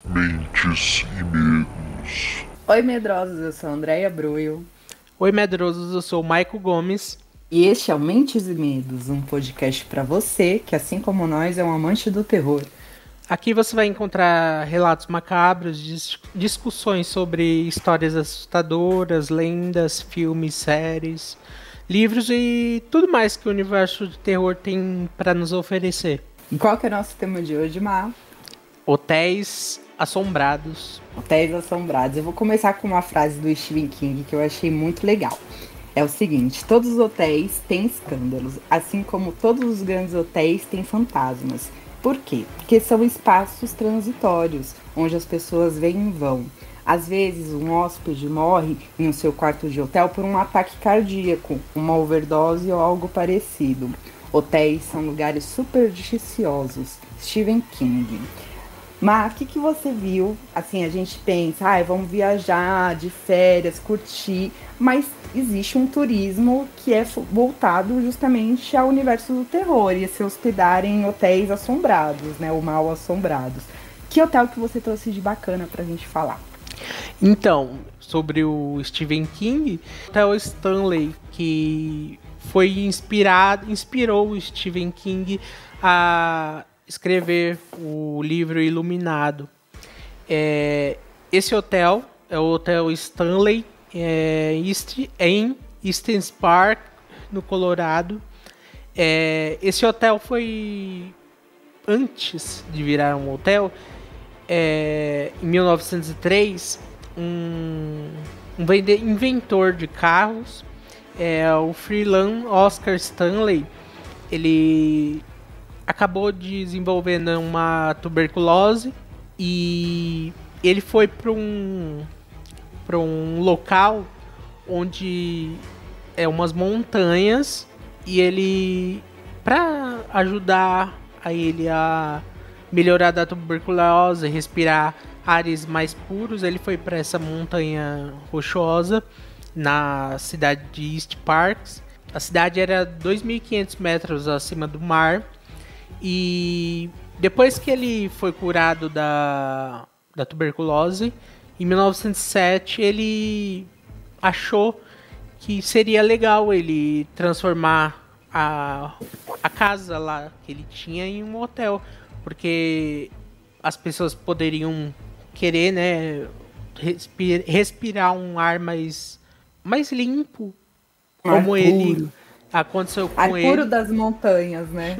Mentes e Medos. Oi, medrosos, eu sou a Andréia Bruio. Oi, medrosos, eu sou o Maico Gomes. E este é o Mentes e Medos, um podcast para você que, assim como nós, é um amante do terror. Aqui você vai encontrar relatos macabros, discussões sobre histórias assustadoras, lendas, filmes, séries, livros e tudo mais que o universo de terror tem para nos oferecer. E qual que é o nosso tema de hoje, Mar? Hotéis assombrados. Hotéis assombrados. Eu vou começar com uma frase do Stephen King que eu achei muito legal. É o seguinte: todos os hotéis têm escândalos, assim como todos os grandes hotéis têm fantasmas. Por quê? Porque são espaços transitórios, onde as pessoas vêm e vão. Às vezes, um hóspede morre em seu quarto de hotel por um ataque cardíaco, uma overdose ou algo parecido. Hotéis são lugares supersticiosos. Stephen King. Mas o que você viu? Assim, a gente pensa, vamos viajar de férias, curtir, mas existe um turismo que é voltado justamente ao universo do terror e se hospedar em hotéis assombrados, né, ou mal assombrados. Que hotel que você trouxe de bacana pra gente falar? Então, sobre o Stephen King, o Hotel Stanley, que inspirou o Stephen King a escrever o livro Iluminado. Esse hotel é o Hotel Stanley em Estes Park, no Colorado. Esse hotel foi, antes de virar um hotel, em 1903, um inventor de carros, o Freeland Oscar Stanley, ele acabou desenvolvendo uma tuberculose e ele foi para um local onde umas montanhas, e ele, para ajudar ele a melhorar da tuberculose, respirar ares mais puros, ele foi para essa montanha rochosa na cidade de East Parks. A cidade era 2.500 metros acima do mar. E depois que ele foi curado da tuberculose, em 1907, ele achou que seria legal ele transformar a casa lá que ele tinha em um hotel, porque as pessoas poderiam querer, né, respirar um ar mais limpo, como ele aconteceu com ele. Ar puro das montanhas, né?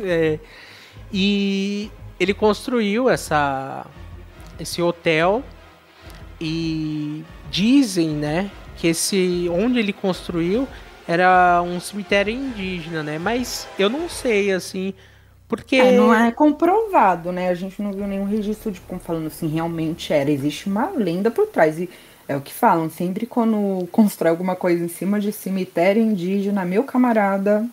E ele construiu esse hotel, e dizem, né, que onde ele construiu era um cemitério indígena, né? Mas eu não sei, assim, porque não é comprovado, né? A gente não viu nenhum registro de como falando assim, realmente era. Existe uma lenda por trás. E é o que falam, sempre quando constrói alguma coisa em cima de cemitério indígena, meu camarada,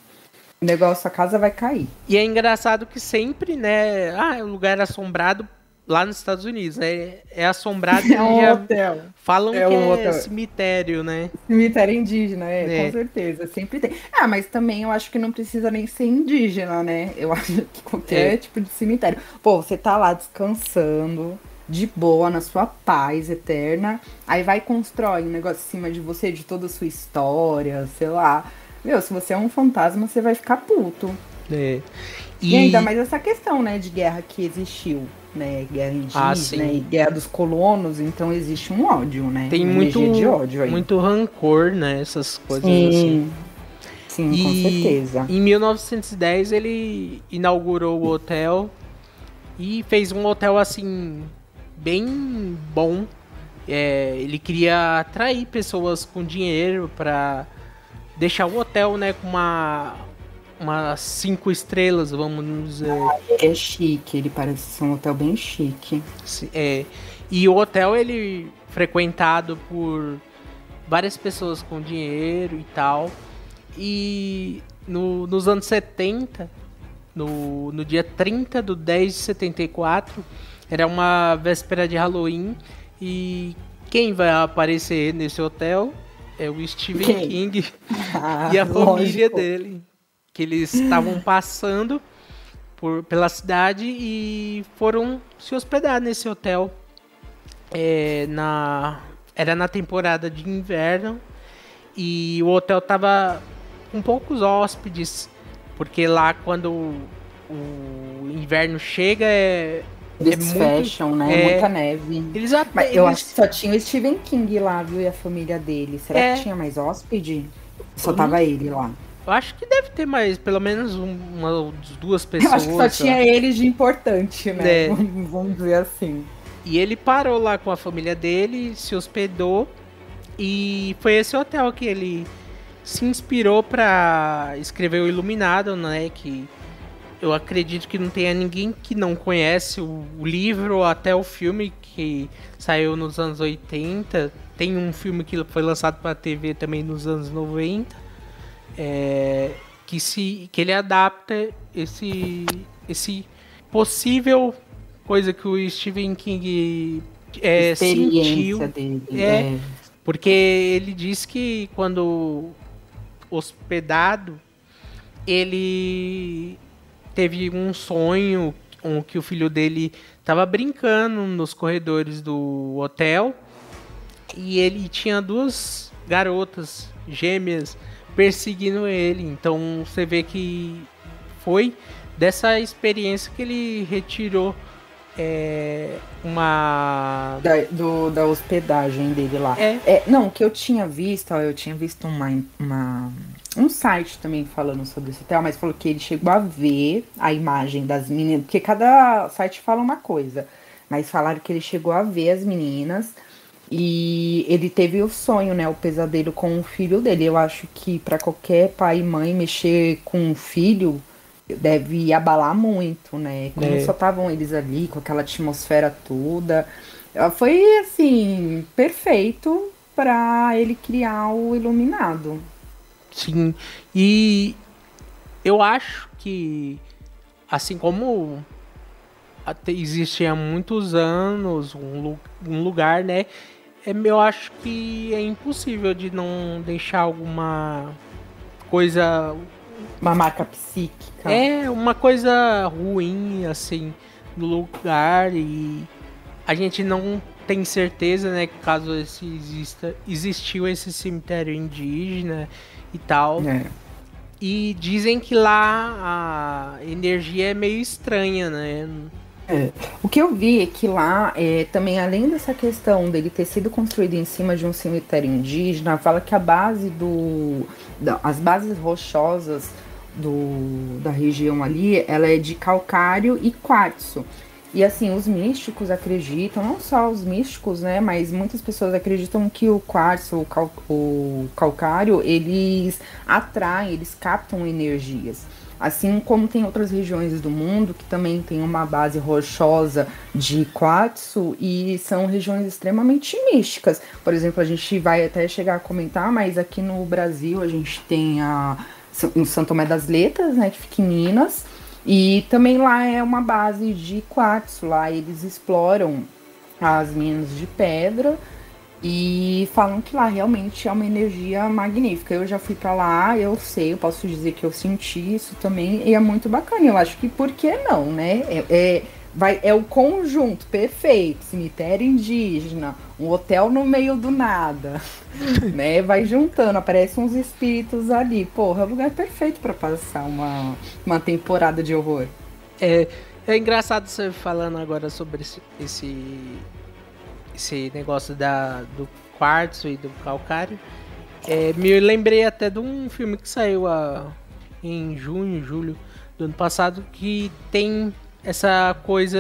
o negócio, a casa vai cair. E é engraçado que sempre, né? É um lugar assombrado lá nos Estados Unidos, né? É assombrado e hotel. Falam que é cemitério, né? Cemitério indígena, com certeza. Sempre tem. Mas também eu acho que não precisa nem ser indígena, né? Eu acho que qualquer tipo de cemitério. Pô, você tá lá descansando, de boa, na sua paz eterna. Aí vai e constrói um negócio em cima de você, de toda a sua história, sei lá. Meu, se você é um fantasma, você vai ficar puto. E ainda mais essa questão, né, de guerra que existiu, né, guerra indígena e guerra dos colonos, então existe um ódio, né? Tem de ódio aí. Muito rancor, né, essas coisas assim. Sim, com certeza. Em 1910 ele inaugurou o hotel e fez um hotel assim bem bom. Ele queria atrair pessoas com dinheiro para deixar o hotel, né, com umas 5 estrelas, vamos dizer. É chique, ele parece ser um hotel bem chique. E o hotel, ele frequentado por várias pessoas com dinheiro e tal. E nos anos 70, no dia 30 de 10 de 74, era uma véspera de Halloween. E quem vai aparecer nesse hotel é o Stephen King e a família dele. Que eles estavam passando pela cidade e foram se hospedar nesse hotel. era na temporada de inverno e o hotel tava com poucos hóspedes, porque lá quando o inverno chega Eles fecham, muito, né? Muita neve. Mas eu acho que só tinha o Stephen King lá, viu? E a família dele. Será que tinha mais hóspede? Só tava ele lá. Eu acho que deve ter mais, pelo menos umas 2 pessoas. Eu acho que só tinha eles de importante, né? Vamos dizer assim. E ele parou lá com a família dele, se hospedou. E foi esse hotel que ele se inspirou pra escrever o Iluminado, né? Que eu acredito que não tenha ninguém que não conhece o livro ou até o filme que saiu nos anos 80. Tem um filme que foi lançado pra TV também nos anos 90. Que ele adapta esse possível coisa que o Stephen King sentiu. Dele, porque ele diz que quando hospedado, ele teve um sonho que o filho dele estava brincando nos corredores do hotel e ele tinha 2 garotas gêmeas perseguindo ele. Então você vê que foi dessa experiência que ele retirou da hospedagem dele lá. Não, que eu tinha visto, eu tinha visto um site também falando sobre esse hotel, mas falou que ele chegou a ver a imagem das meninas, porque cada site fala uma coisa, mas falaram que ele chegou a ver as meninas e ele teve o sonho, né, o pesadelo com o filho dele. Eu acho que para qualquer pai e mãe mexer com um filho deve abalar muito, né? Como só estavam eles ali, com aquela atmosfera toda. Foi, assim, perfeito para ele criar o Iluminado. Sim, e eu acho que, assim como existe há muitos anos um lugar, né? Eu acho que é impossível de não deixar alguma coisa... Uma marca psíquica. Uma coisa ruim, assim, no lugar. E a gente não tem certeza, né, que caso existiu esse cemitério indígena e tal. E dizem que lá a energia é meio estranha, né? O que eu vi é que lá, também além dessa questão dele ter sido construído em cima de um cemitério indígena, fala que a base as bases rochosas da região ali, ela é de calcário e quartzo. E assim, os místicos acreditam, não só os místicos, né, mas muitas pessoas acreditam que o quartzo, o calcário, eles atraem, eles captam energias. Assim como tem outras regiões do mundo que também tem uma base rochosa de quartzo e são regiões extremamente místicas. Por exemplo, a gente vai até chegar a comentar, mas aqui no Brasil a gente tem o São Tomé das Letras, né, que fica em Minas, e também lá é uma base de quartzo. Lá eles exploram as minas de pedra e falam que lá realmente é uma energia magnífica. Eu já fui pra lá, eu posso dizer que eu senti isso também, e é muito bacana. Eu acho que por que não, né? É o conjunto perfeito, cemitério indígena, um hotel no meio do nada, né? Vai juntando, aparecem uns espíritos ali. Porra, é o lugar perfeito pra passar uma temporada de horror. É engraçado você falando agora sobre esse negócio do quartzo e do calcário. Me lembrei até de um filme que saiu em julho do ano passado, que tem essa coisa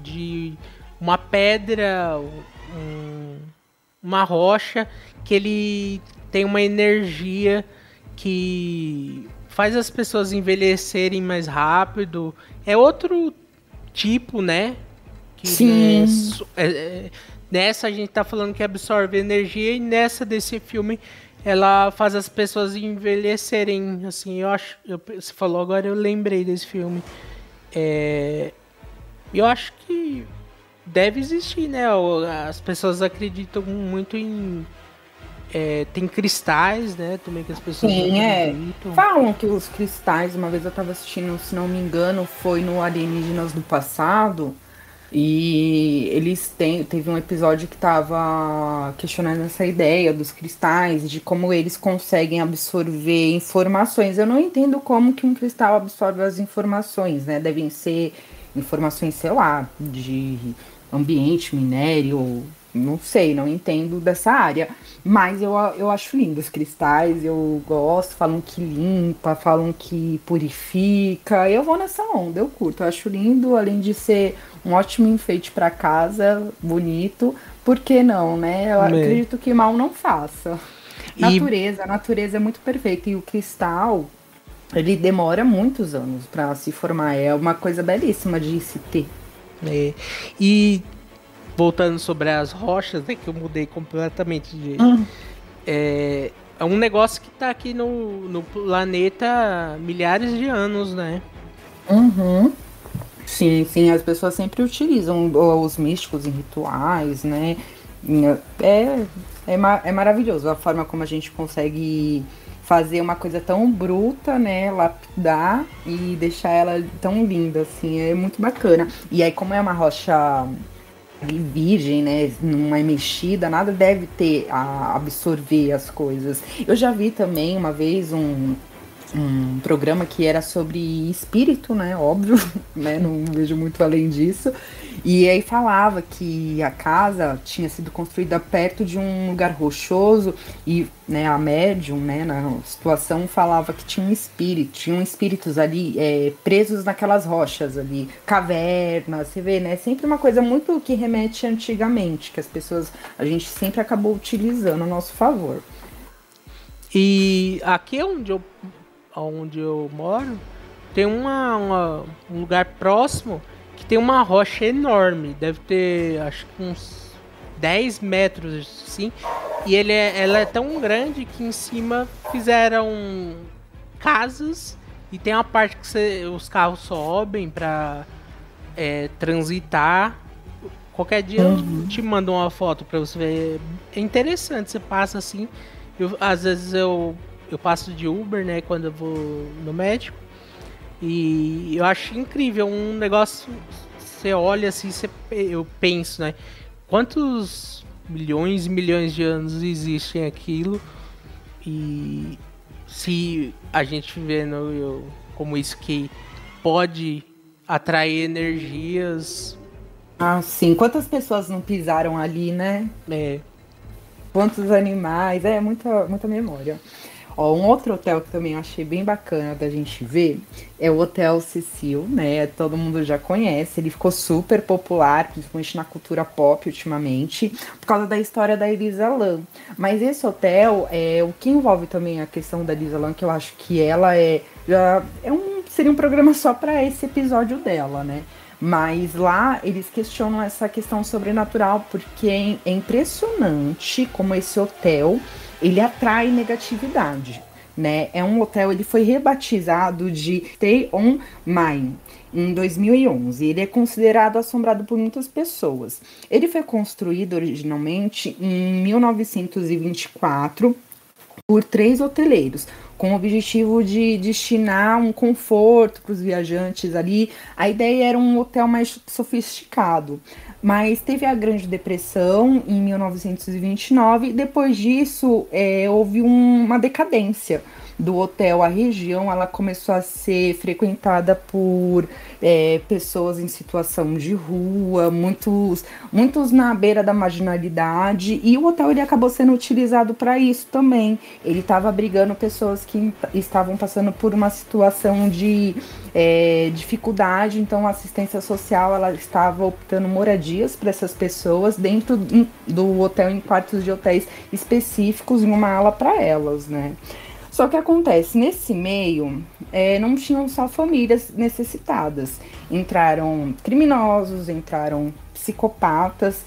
de uma pedra, uma rocha, que ele tem uma energia que faz as pessoas envelhecerem mais rápido. É outro tipo, né? Sim. Nessa a gente tá falando que absorve energia, e nessa desse filme ela faz as pessoas envelhecerem, assim. Você falou agora, eu lembrei desse filme. Eu acho que deve existir, né? As pessoas acreditam muito em... tem cristais, né? Também que as pessoas acreditam. Falam que os cristais, uma vez eu tava assistindo, se não me engano, foi no Alienígenas do Passado, E teve um episódio que tava questionando essa ideia dos cristais, de como eles conseguem absorver informações. Eu não entendo como que um cristal absorve as informações, né? Devem ser informações, sei lá, de ambiente, minério, não sei, não entendo dessa área. Mas eu acho lindo os cristais, eu gosto, falam que limpa, falam que purifica. Eu vou nessa onda, eu curto, eu acho lindo, além de ser um ótimo enfeite para casa, bonito. Por que não, né? Eu acredito que mal não faça. A natureza é muito perfeita e o cristal, ele demora muitos anos para se formar. É uma coisa belíssima de se ter. E voltando sobre as rochas, né, que eu mudei completamente de... É um negócio que tá aqui no planeta há milhares de anos, né? Uhum. Sim, sim, as pessoas sempre utilizam os místicos em rituais, né? É maravilhoso a forma como a gente consegue fazer uma coisa tão bruta, né? Lapidar e deixar ela tão linda, assim, é muito bacana. E aí, como é uma rocha virgem, né? Não é mexida, nada deve ter a absorver as coisas. Eu já vi também uma vez um programa que era sobre espírito, né? Óbvio, né? Não vejo muito além disso. E aí falava que a casa tinha sido construída perto de um lugar rochoso e, né, a médium, né, na situação falava que tinham espíritos ali presos naquelas rochas ali, cavernas, você vê, né? Sempre uma coisa muito que remete antigamente, que a gente sempre acabou utilizando a nosso favor. E aqui onde eu moro, tem um lugar próximo que tem uma rocha enorme, deve ter acho que uns 10 metros assim, e ela é tão grande que em cima fizeram casas e tem uma parte que os carros sobem pra transitar. Qualquer dia eu te mando uma foto pra você ver, é interessante, você passa assim, às vezes eu passo de Uber, né, quando eu vou no médico. E eu acho incrível um negócio. Você olha assim, eu penso, né? Quantos milhões e milhões de anos existem aquilo? E se a gente vendo como isso que pode atrair energias. Ah, sim. Quantas pessoas não pisaram ali, né? Quantos animais. Muita memória. Ó, um outro hotel que também eu achei bem bacana da gente ver é o Hotel Cecil, né? Todo mundo já conhece, ele ficou super popular, principalmente na cultura pop ultimamente, por causa da história da Elisa Lam. Mas esse hotel, o que envolve também a questão da Elisa Lam, que eu acho que ela seria um programa só para esse episódio dela, né? Mas lá eles questionam essa questão sobrenatural, porque é impressionante como esse hotel ele atrai negatividade, né? É um hotel, ele foi rebatizado de Stay On Mine em 2011. Ele é considerado assombrado por muitas pessoas. Ele foi construído originalmente em 1924 por 3 hoteleiros, com o objetivo de destinar um conforto para os viajantes ali. A ideia era um hotel mais sofisticado, mas teve a Grande Depressão em 1929, e depois disso houve uma decadência do hotel. A região ela começou a ser frequentada por pessoas em situação de rua, muitos na beira da marginalidade, e o hotel ele acabou sendo utilizado para isso também. Ele estava abrigando pessoas que estavam passando por uma situação de dificuldade, então a assistência social ela estava optando moradias para essas pessoas dentro do hotel, em quartos de hotéis específicos, em uma ala para elas, né? Só que acontece, nesse meio, não tinham só famílias necessitadas. Entraram criminosos, entraram psicopatas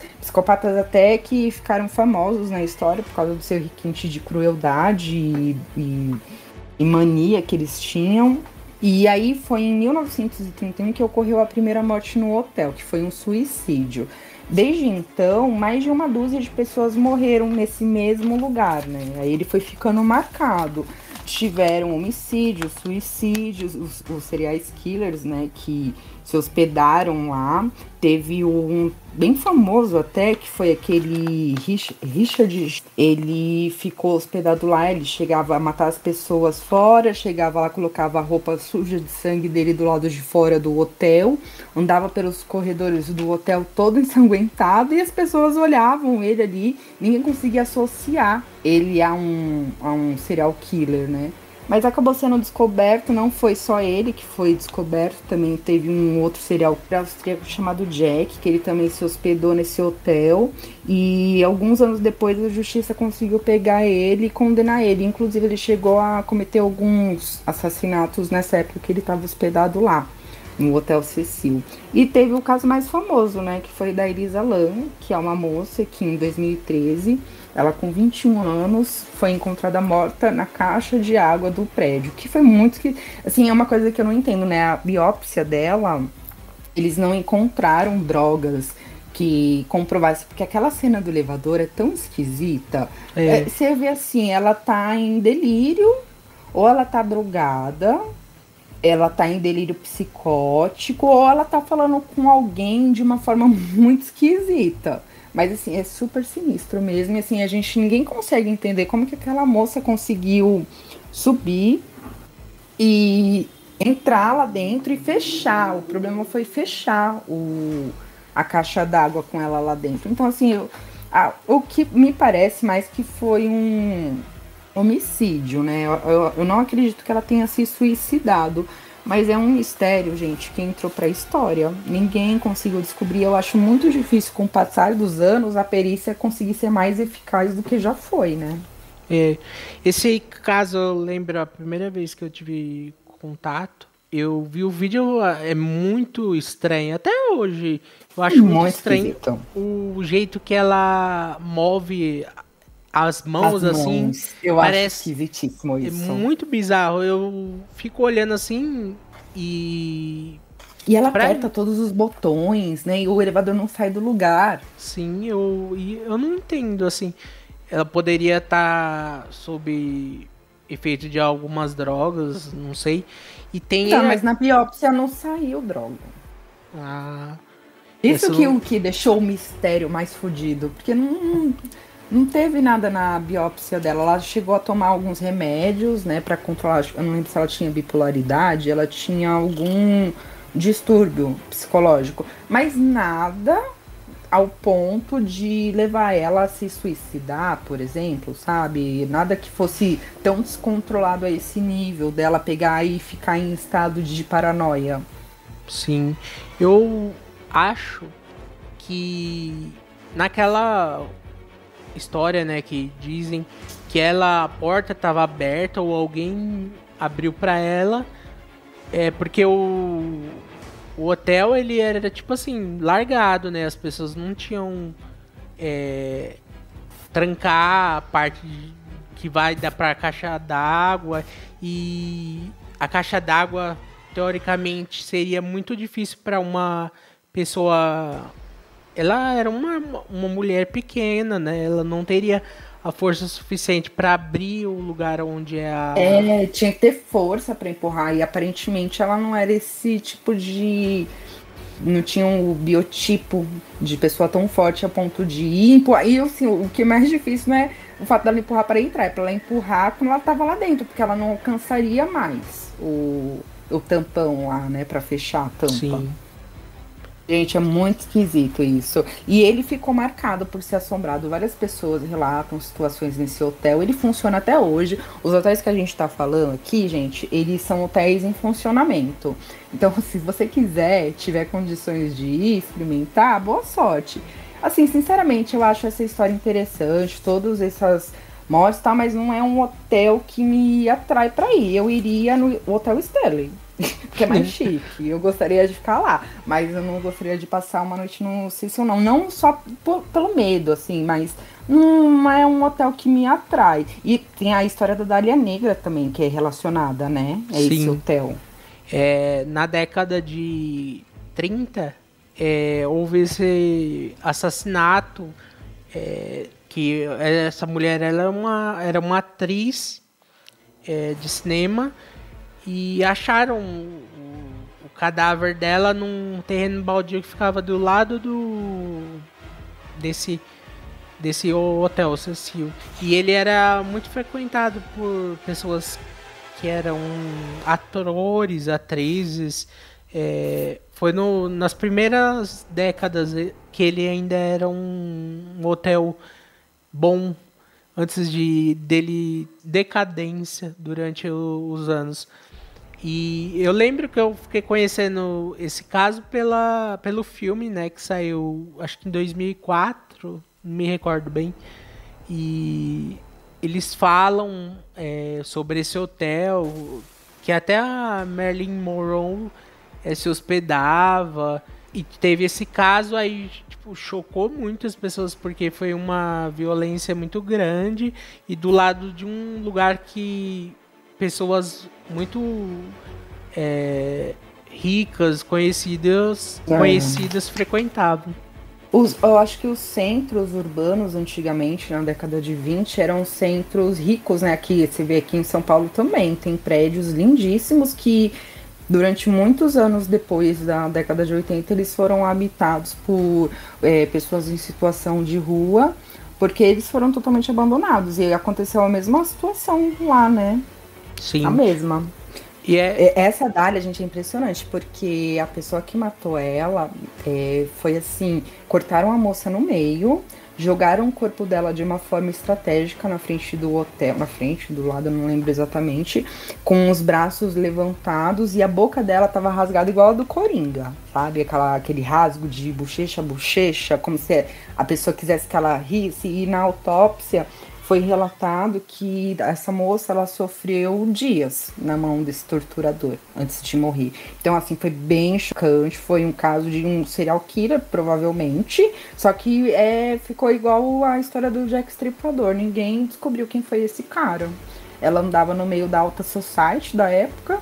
até que ficaram famosos na história por causa do seu requinte de crueldade e mania que eles tinham. E aí foi em 1931 que ocorreu a primeira morte no hotel, que foi um suicídio. Desde então, mais de 1 dúzia de pessoas morreram nesse mesmo lugar, né? Aí ele foi ficando marcado. Tiveram homicídios, suicídios, os serial killers, né? Que se hospedaram lá. Teve um bem famoso até, que foi aquele Richard. Ele ficou hospedado lá, ele chegava a matar as pessoas fora, chegava lá, colocava a roupa suja de sangue dele do lado de fora do hotel, andava pelos corredores do hotel todo ensanguentado, e as pessoas olhavam ele ali, ninguém conseguia associar ele a um serial killer, né? Mas acabou sendo descoberto, não foi só ele que foi descoberto, também teve um outro serial austríaco chamado Jack, que ele também se hospedou nesse hotel, e alguns anos depois a justiça conseguiu pegar ele e condenar ele. Inclusive ele chegou a cometer alguns assassinatos nessa época que ele estava hospedado lá, no Hotel Cecil. E teve o caso mais famoso, né, que foi da Elisa Lam, que é uma moça que em 2013... ela, com 21 anos, foi encontrada morta na caixa de água do prédio. Que foi muito... assim, é uma coisa que eu não entendo, né? A biópsia dela, eles não encontraram drogas que comprovassem... Porque aquela cena do elevador é tão esquisita. Você vê assim, ela tá em delírio, ou ela tá drogada, ela tá em delírio psicótico, ou ela tá falando com alguém de uma forma muito esquisita. Mas, assim, é super sinistro mesmo. E, assim, ninguém consegue entender como que aquela moça conseguiu subir e entrar lá dentro e fechar. O problema foi fechar a caixa d'água com ela lá dentro. Então, assim, o que me parece mais que foi um homicídio, né? Eu não acredito que ela tenha se suicidado. Mas é um mistério, gente, que entrou para a história. Ninguém conseguiu descobrir. Eu acho muito difícil, com o passar dos anos, a perícia conseguir ser mais eficaz do que já foi, né? Esse caso, eu lembro a primeira vez que eu tive contato, eu vi o vídeo, é muito estranho. Até hoje, eu acho muito estranho esquisito. O jeito que ela move as mãos, assim, eu parece acho esquisitíssimo isso. É muito bizarro. Eu fico olhando assim e ela aperta todos os botões, né? E o elevador não sai do lugar. Sim, eu não entendo, assim. Ela poderia estar sob efeito de algumas drogas, não sei. E tem... Não, mas na biópsia não saiu droga. Isso que deixou o mistério mais fodido. Porque não teve nada na biópsia dela. Ela chegou a tomar alguns remédios, né, pra controlar. Eu não lembro se ela tinha bipolaridade, ela tinha algum distúrbio psicológico, mas nada ao ponto de levar ela a se suicidar, por exemplo, sabe? Nada que fosse tão descontrolado a esse nível dela pegar e ficar em estado de paranoia. Sim, eu acho que naquela história, né, que dizem que a porta estava aberta ou alguém abriu para ela, porque o hotel, ele era tipo assim, largado, né, as pessoas não tinham trancar a parte que vai dar para a caixa d'água, e a caixa d'água teoricamente seria muito difícil para uma pessoa. Ela era uma mulher pequena, né? Ela não teria a força suficiente para abrir o lugar onde tinha que ter força para empurrar. E aparentemente ela não era esse tipo de... Não tinha um biotipo de pessoa tão forte a ponto de ir empurrar. E assim, o que é mais difícil não é o fato dela empurrar para entrar, é para ela empurrar quando ela estava lá dentro, porque ela não alcançaria mais o tampão lá, né? Para fechar a tampa. Sim. Gente, é muito esquisito isso. E ele ficou marcado por ser assombrado. Várias pessoas relatam situações nesse hotel. Ele funciona até hoje. Os hotéis que a gente tá falando aqui, gente, eles são hotéis em funcionamento. Então, se você quiser, tiver condições de ir experimentar, boa sorte. Assim, sinceramente, eu acho essa história interessante. Todas essas mortes, tá? Mas não é um hotel que me atrai pra ir. Eu iria no Hotel Sterling. Porque é mais chique, eu gostaria de ficar lá, mas eu não gostaria de passar uma noite no Cecil, não só pelo medo, assim, mas não é um hotel que me atrai. E tem a história da Dália Negra também, que é relacionada, né, a esse hotel. Na década de 30, houve esse assassinato, que essa mulher, ela era uma atriz de cinema, e acharam o cadáver dela num terreno baldio que ficava do lado desse hotel Cecil. E ele era muito frequentado por pessoas que eram atores, atrizes. Foi nas primeiras décadas que ele ainda era um hotel bom, antes dele decadência durante os anos. E eu lembro que eu fiquei conhecendo esse caso pelo filme, né, que saiu, acho que em 2004, não me recordo bem. E eles falam sobre esse hotel, que até a Marilyn Monroe se hospedava. E teve esse caso aí, tipo, chocou muitas pessoas, porque foi uma violência muito grande. E do lado de um lugar que pessoas muito ricas, conhecidas frequentavam. Eu acho que os centros urbanos, antigamente, na década de 20, eram centros ricos, né? Aqui, você vê aqui em São Paulo também, tem prédios lindíssimos que, durante muitos anos depois da década de 80, eles foram habitados por pessoas em situação de rua, porque eles foram totalmente abandonados. E aconteceu a mesma situação lá, né? Sim. A mesma. E essa Dália, gente, é impressionante, porque a pessoa que matou ela foi assim, cortaram a moça no meio, jogaram o corpo dela de uma forma estratégica na frente do hotel, na frente, do lado, eu não lembro exatamente, com os braços levantados, e a boca dela tava rasgada igual a do Coringa, sabe? Aquele rasgo de bochecha a bochecha, como se a pessoa quisesse que ela risse, e na autópsia foi relatado que essa moça, ela sofreu dias na mão desse torturador antes de morrer. Então, assim, foi bem chocante. Foi um caso de um serial killer, provavelmente. Só que ficou igual a história do Jack Stripador. Ninguém descobriu quem foi esse cara. Ela andava no meio da alta society da época.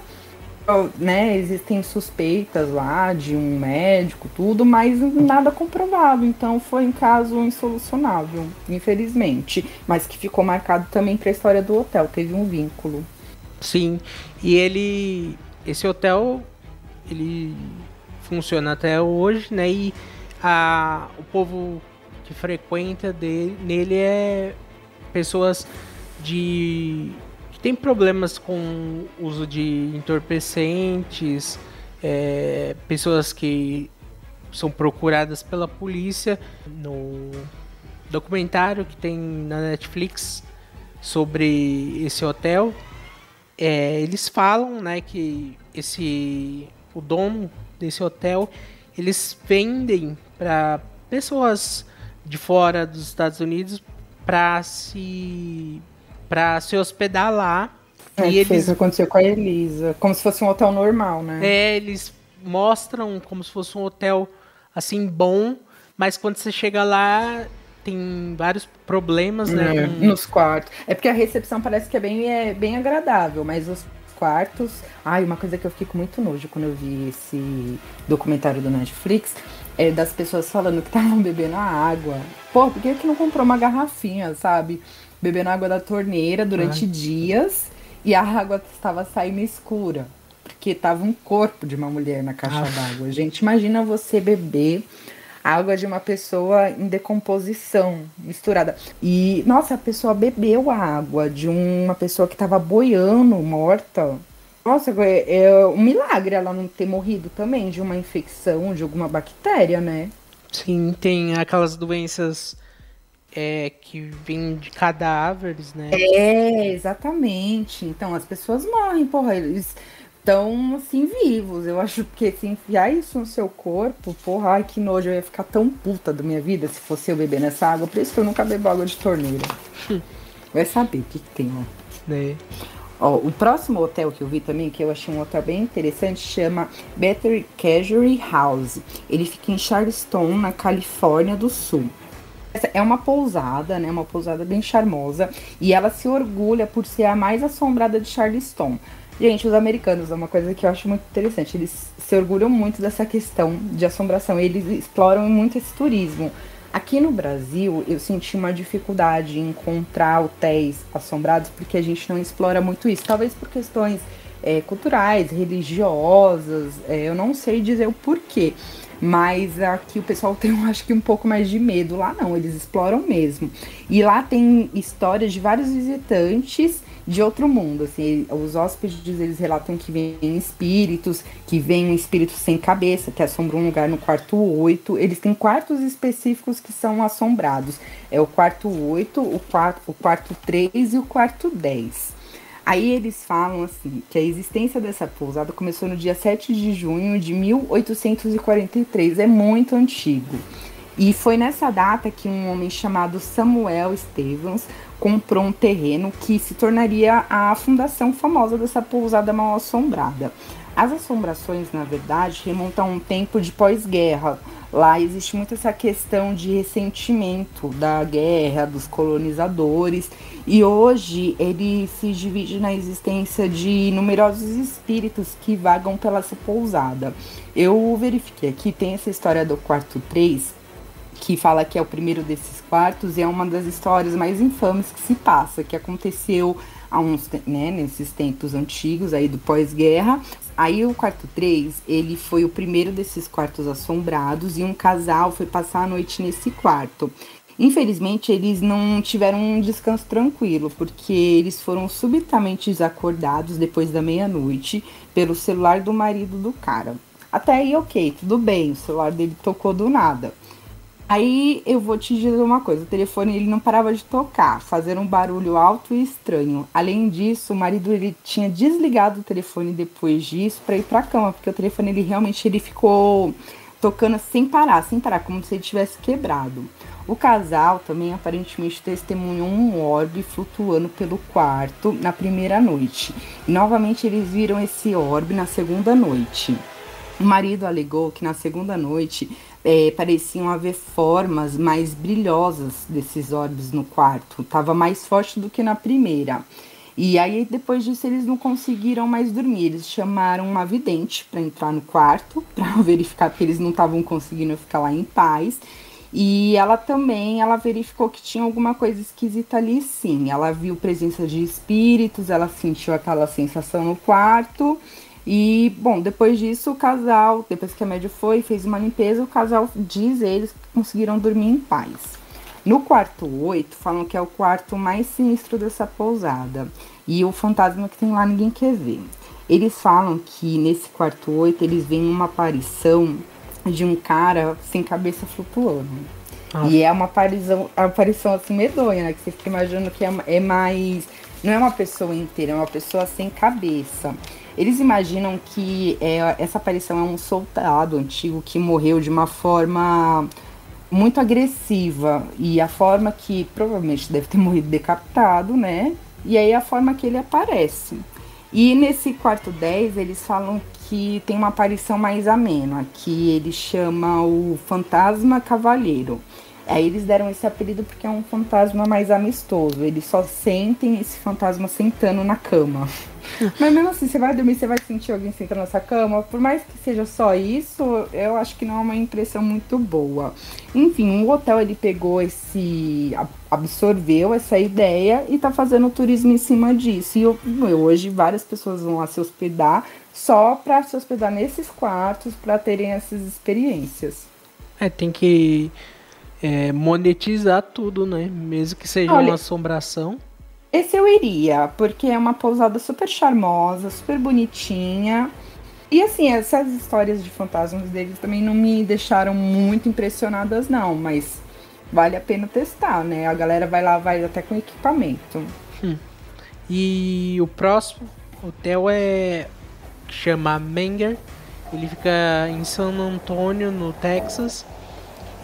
Né, existem suspeitas lá de um médico, tudo, mas nada comprovado. Então foi um caso insolucionável, infelizmente, mas que ficou marcado também para a história do hotel, teve um vínculo. Sim, e esse hotel, ele funciona até hoje, né? E o povo que frequenta nele é pessoas que tem problemas com o uso de entorpecentes, pessoas que são procuradas pela polícia. No documentário que tem na Netflix sobre esse hotel, eles falam, né, que o dono desse hotel, eles vendem para pessoas de fora dos Estados Unidos para se hospedar lá. E isso aconteceu com a Elisa, como se fosse um hotel normal, né? Eles mostram como se fosse um hotel assim bom, mas quando você chega lá tem vários problemas, né? Nos quartos. É porque a recepção parece que é bem agradável, mas os quartos... uma coisa que eu fiquei com muito nojo quando eu vi esse documentário do Netflix é das pessoas falando que estavam bebendo a água. Pô, por que não comprou uma garrafinha, sabe? Bebendo água da torneira durante dias e a água estava saindo escura, porque estava um corpo de uma mulher na caixa d'água. Gente, imagina você beber água de uma pessoa em decomposição, misturada. E, nossa, a pessoa bebeu a água de uma pessoa que estava boiando, morta. Nossa, é um milagre ela não ter morrido também de uma infecção, de alguma bactéria, né? Sim, tem aquelas doenças que vêm de cadáveres, né? Exatamente. Então, as pessoas morrem, porra, eles estão, assim, vivos. Eu acho que se enfiar isso no seu corpo, porra, ai, que nojo, eu ia ficar tão puta da minha vida se fosse eu beber nessa água. Por isso que eu nunca bebo água de torneira. Vai saber o que tem lá. Ó, o próximo hotel que eu vi também, que eu achei um hotel bem interessante, chama Battery Casuary House. Ele fica em Charleston, na Califórnia do Sul. Essa é uma pousada, né? Uma pousada bem charmosa. E ela se orgulha por ser a mais assombrada de Charleston. Gente, os americanos, é uma coisa que eu acho muito interessante. Eles se orgulham muito dessa questão de assombração. Eles exploram muito esse turismo. Aqui no Brasil, eu senti uma dificuldade em encontrar hotéis assombrados, porque a gente não explora muito isso. Talvez por questões culturais, religiosas, eu não sei dizer o porquê. Mas aqui o pessoal tem, eu acho que um pouco mais de medo. Lá não, eles exploram mesmo. E lá tem histórias de vários visitantes de outro mundo. Assim, os hóspedes, eles relatam que vêm espíritos, que vem um espírito sem cabeça, que assombra um lugar no quarto 8. Eles têm quartos específicos que são assombrados. É o quarto 8, o quarto 3 e o quarto 10. Aí eles falam assim, que a existência dessa pousada começou no dia 7 de junho de 1843, é muito antigo. E foi nessa data que um homem chamado Samuel Stevens comprou um terreno que se tornaria a fundação famosa dessa pousada mal assombrada. As assombrações, na verdade, remontam a um tempo de pós-guerra. Lá existe muito essa questão de ressentimento da guerra, dos colonizadores, e hoje ele se divide na existência de numerosos espíritos que vagam pela essa pousada. Eu verifiquei aqui, tem essa história do quarto 3, que fala que é o primeiro desses quartos, e é uma das histórias mais infames que se passa, que aconteceu há uns, né, nesses tempos antigos aí do pós-guerra. Aí o quarto 3, ele foi o primeiro desses quartos assombrados, e um casal foi passar a noite nesse quarto. Infelizmente, eles não tiveram um descanso tranquilo, porque eles foram subitamente desacordados depois da meia-noite pelo celular do marido do cara. Até aí, ok, tudo bem, o celular dele tocou do nada. Aí eu vou te dizer uma coisa, o telefone ele não parava de tocar, fazendo um barulho alto e estranho. Além disso, o marido ele tinha desligado o telefone depois disso para ir para a cama, porque o telefone ele ficou tocando sem parar, como se ele tivesse quebrado. O casal também aparentemente testemunhou um orbe flutuando pelo quarto na primeira noite. E novamente eles viram esse orbe na segunda noite. O marido alegou que na segunda noite pareciam haver formas mais brilhosas desses orbes no quarto. Estava mais forte do que na primeira. E aí, depois disso, eles não conseguiram mais dormir. Eles chamaram uma vidente para entrar no quarto, para verificar que eles não estavam conseguindo ficar lá em paz. E ela verificou que tinha alguma coisa esquisita ali, sim. Ela viu presença de espíritos, ela sentiu aquela sensação no quarto. E, bom, depois disso, o casal, depois que a médium foi, fez uma limpeza, o casal, diz eles, que conseguiram dormir em paz. No quarto 8, falam que é o quarto mais sinistro dessa pousada. E o fantasma que tem lá ninguém quer ver. Eles falam que nesse quarto 8, eles veem uma aparição de um cara sem cabeça flutuando. E é uma aparição assim medonha, né? Que você fica imaginando que é mais... Não é uma pessoa inteira, é uma pessoa sem cabeça. Eles imaginam que essa aparição é um soldado antigo que morreu de uma forma muito agressiva. E a forma que provavelmente deve ter morrido decapitado, né? E aí a forma que ele aparece. E nesse quarto 10, eles falam que tem uma aparição mais amena, que ele chama o Fantasma Cavalheiro. Aí eles deram esse apelido porque é um fantasma mais amistoso. Eles só sentem esse fantasma sentando na cama. Mas mesmo assim, você vai dormir, você vai sentir alguém sentando nessa cama. Por mais que seja só isso, eu acho que não é uma impressão muito boa. Enfim, o hotel ele pegou absorveu essa ideia e tá fazendo turismo em cima disso. E hoje várias pessoas vão lá se hospedar só para se hospedar nesses quartos, para terem essas experiências. Tem que monetizar tudo, né? Mesmo que seja uma assombração. Esse eu iria, porque é uma pousada super charmosa, super bonitinha. E assim, essas histórias de fantasmas deles também não me deixaram muito impressionadas, não. Mas vale a pena testar, né? A galera vai até com equipamento. E o próximo hotel chama Menger. Ele fica em San Antonio, no Texas.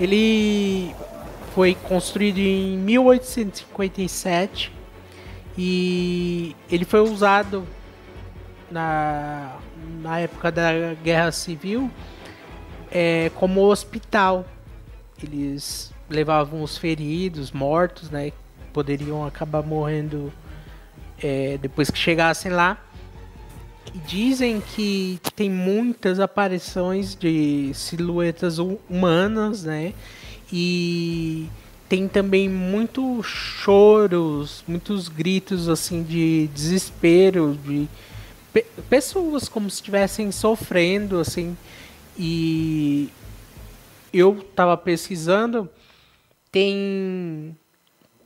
Ele foi construído em 1857 e ele foi usado na época da Guerra Civil como hospital. Eles levavam os feridos, mortos, né, que poderiam acabar morrendo depois que chegassem lá. E dizem que tem muitas aparições de silhuetas humanas, né? E tem também muitos choros, muitos gritos assim de desespero, de pessoas como se estivessem sofrendo, assim. E eu tava pesquisando, tem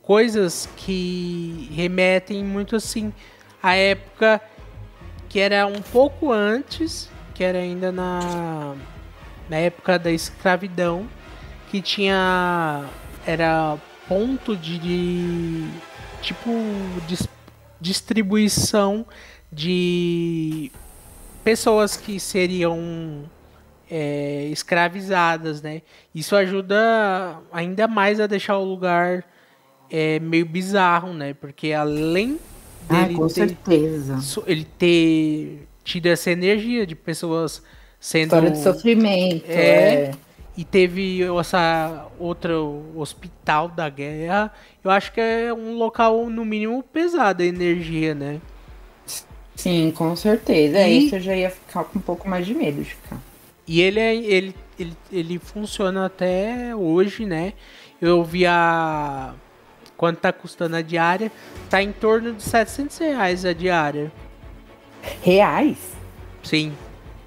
coisas que remetem muito assim à época que era um pouco antes, que era ainda na época da escravidão, que tinha era ponto de tipo distribuição de pessoas que seriam escravizadas, né? Isso ajuda ainda mais a deixar o lugar meio bizarro, né? Porque além dele com ter, certeza. ele ter tido essa energia de pessoas sendo História de sofrimento, e teve essa outra hospital da guerra, eu acho que é um local no mínimo pesado a energia, né? Sim, com certeza. E- Isso eu já ia ficar com um pouco mais de medo de ficar. E ele funciona até hoje, né? Eu vi quanto tá custando a diária, tá em torno de R$ 700 a diária. Reais? Sim.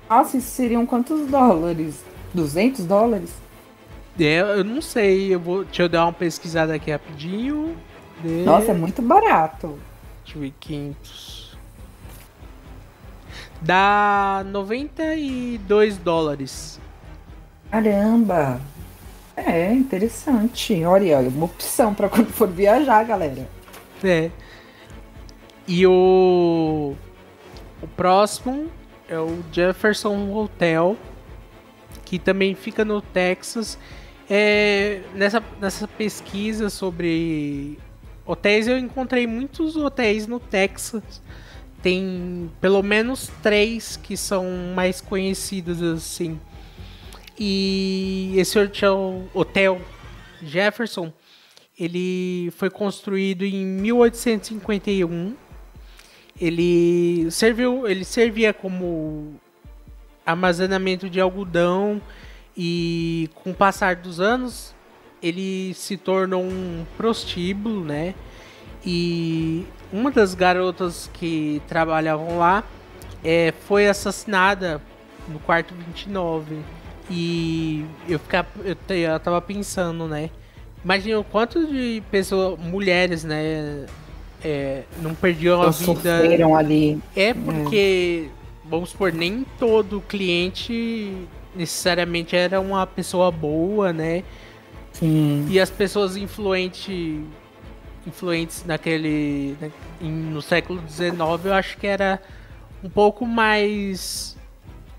Nossa, isso seriam quantos dólares? $200? Eu não sei, deixa eu dar uma pesquisada aqui rapidinho. Nossa, é muito barato. Deixa eu ver, 500. Dá $92. Caramba! É, interessante. Olha, uma opção para quando for viajar, galera. É. E o próximo é o Jefferson Hotel, que também fica no Texas. Nessa pesquisa sobre hotéis, eu encontrei muitos hotéis no Texas. Tem pelo menos 3 que são mais conhecidos assim. E esse hotel Jefferson, ele foi construído em 1851. Ele servia como armazenamento de algodão e com o passar dos anos ele se tornou um prostíbulo, né? E uma das garotas que trabalhavam lá foi assassinada no quarto 29. E eu tava pensando, né? Imagina o quanto de pessoas, mulheres, né? Não perdiam a vida. Sofreram ali. Porque, vamos supor, nem todo cliente necessariamente era uma pessoa boa, né? Sim. E as pessoas influentes no século XIX, eu acho que era um pouco mais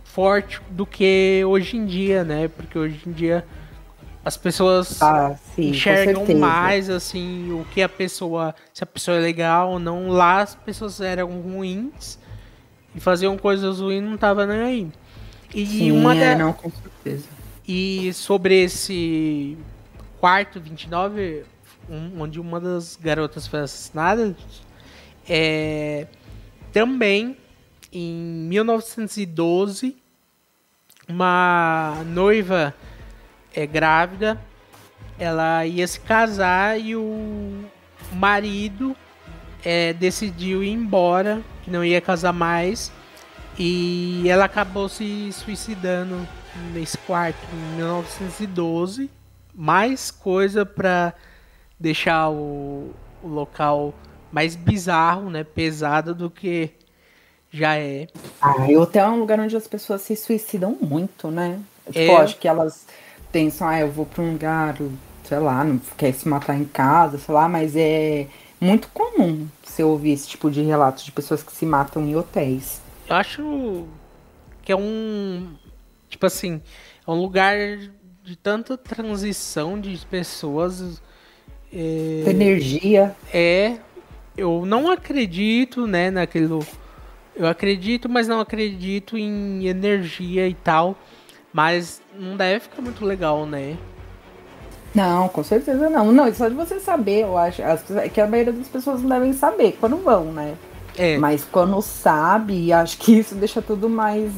forte do que hoje em dia, né? Porque hoje em dia as pessoas sim, enxergam mais assim o que se a pessoa é legal ou não. Lá as pessoas eram ruins e faziam coisas ruins, não tava nem aí. E sim, não, com certeza. E sobre esse quarto 29, onde uma das garotas foi assassinada, também em 1912, uma noiva grávida, ela ia se casar e o marido decidiu ir embora, que não ia casar mais, e ela acabou se suicidando nesse quarto em 1912. Mais coisa para deixar o local mais bizarro, né, pesado do que já é. E o hotel é um lugar onde as pessoas se suicidam muito, né? Tipo, acho que elas pensam, eu vou pra um lugar, sei lá, não quer se matar em casa, sei lá, mas é muito comum você ouvir esse tipo de relatos de pessoas que se matam em hotéis. Eu acho que é tipo assim, é um lugar de tanta transição de pessoas. Energia. Eu não acredito, né, naquilo. Eu acredito, mas não acredito em energia e tal. Mas não deve ficar muito legal, né? Não, com certeza não. Não, só de você saber, eu acho. Que a maioria das pessoas não devem saber quando vão, né? Mas quando sabe, acho que isso deixa tudo mais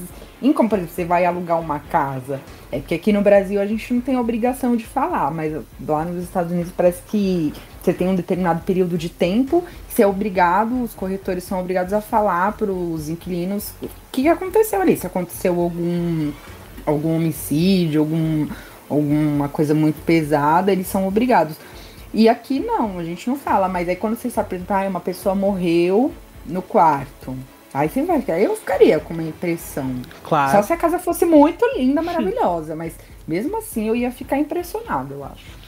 Como, por exemplo, você vai alugar uma casa. É porque aqui no Brasil a gente não tem obrigação de falar, mas lá nos Estados Unidos parece que você tem um determinado período de tempo, você é obrigado, os corretores são obrigados a falar para os inquilinos o que aconteceu ali. Se aconteceu algum homicídio, alguma coisa muito pesada, eles são obrigados. E aqui não, a gente não fala, mas aí quando você se apresentar, uma pessoa morreu no quarto. Aí você vai ficar, eu ficaria com uma impressão. Claro. Só se a casa fosse muito linda, maravilhosa, mas mesmo assim eu ia ficar impressionado, eu acho.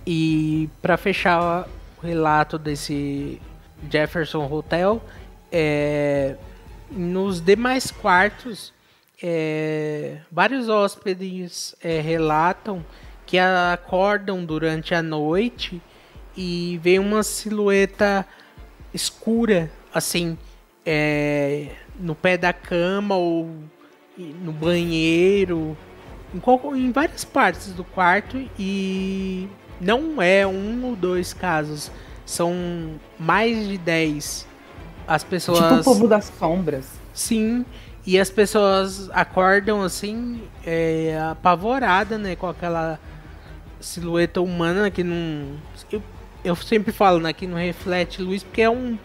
E para fechar o relato desse Jefferson Hotel, nos demais quartos, vários hóspedes relatam que acordam durante a noite e vê uma silhueta escura, assim, no pé da cama ou no banheiro, em várias partes do quarto, e não é um ou dois casos, são mais de 10. As pessoas... Tipo o povo das sombras. Sim, e as pessoas acordam assim, apavorada, né, com aquela silhueta humana que não... Eu sempre falo, né, que não reflete luz, porque é um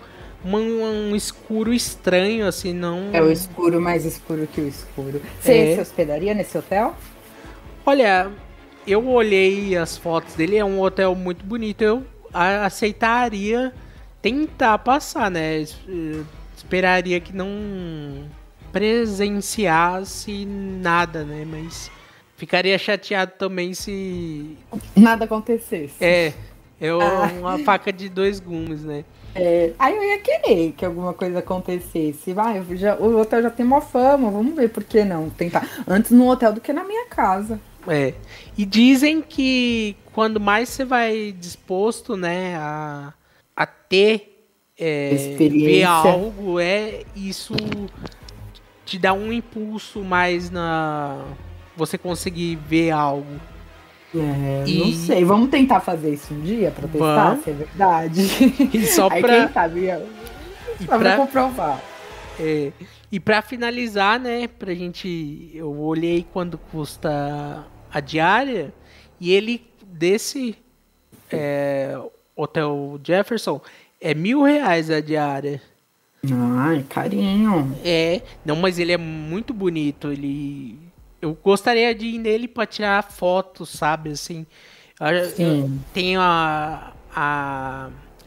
escuro estranho, assim, não... É o escuro mais escuro que o escuro. Você se hospedaria nesse hotel? Olha, eu olhei as fotos dele, é um hotel muito bonito, eu aceitaria tentar passar, né? Esperaria que não presenciasse nada, né? Mas ficaria chateado também se... nada acontecesse. Uma faca de dois gumes, né? Aí eu ia querer que alguma coisa acontecesse. O hotel já tem uma fama, vamos ver por que não tentar. Antes no hotel do que na minha casa. E dizem que quando mais você vai disposto, né, a ter ver algo, isso te dá um impulso mais você conseguir ver algo. Não sei, vamos tentar fazer isso um dia pra testar se é verdade. E só aí pra... quem sabe, só pra comprovar. E pra finalizar, né, eu olhei quando custa a diária, e ele, desse Hotel Jefferson, é R$1.000 a diária. Ai, carinho. Não, mas ele é muito bonito, eu gostaria de ir nele pra tirar fotos, sabe, assim. Tem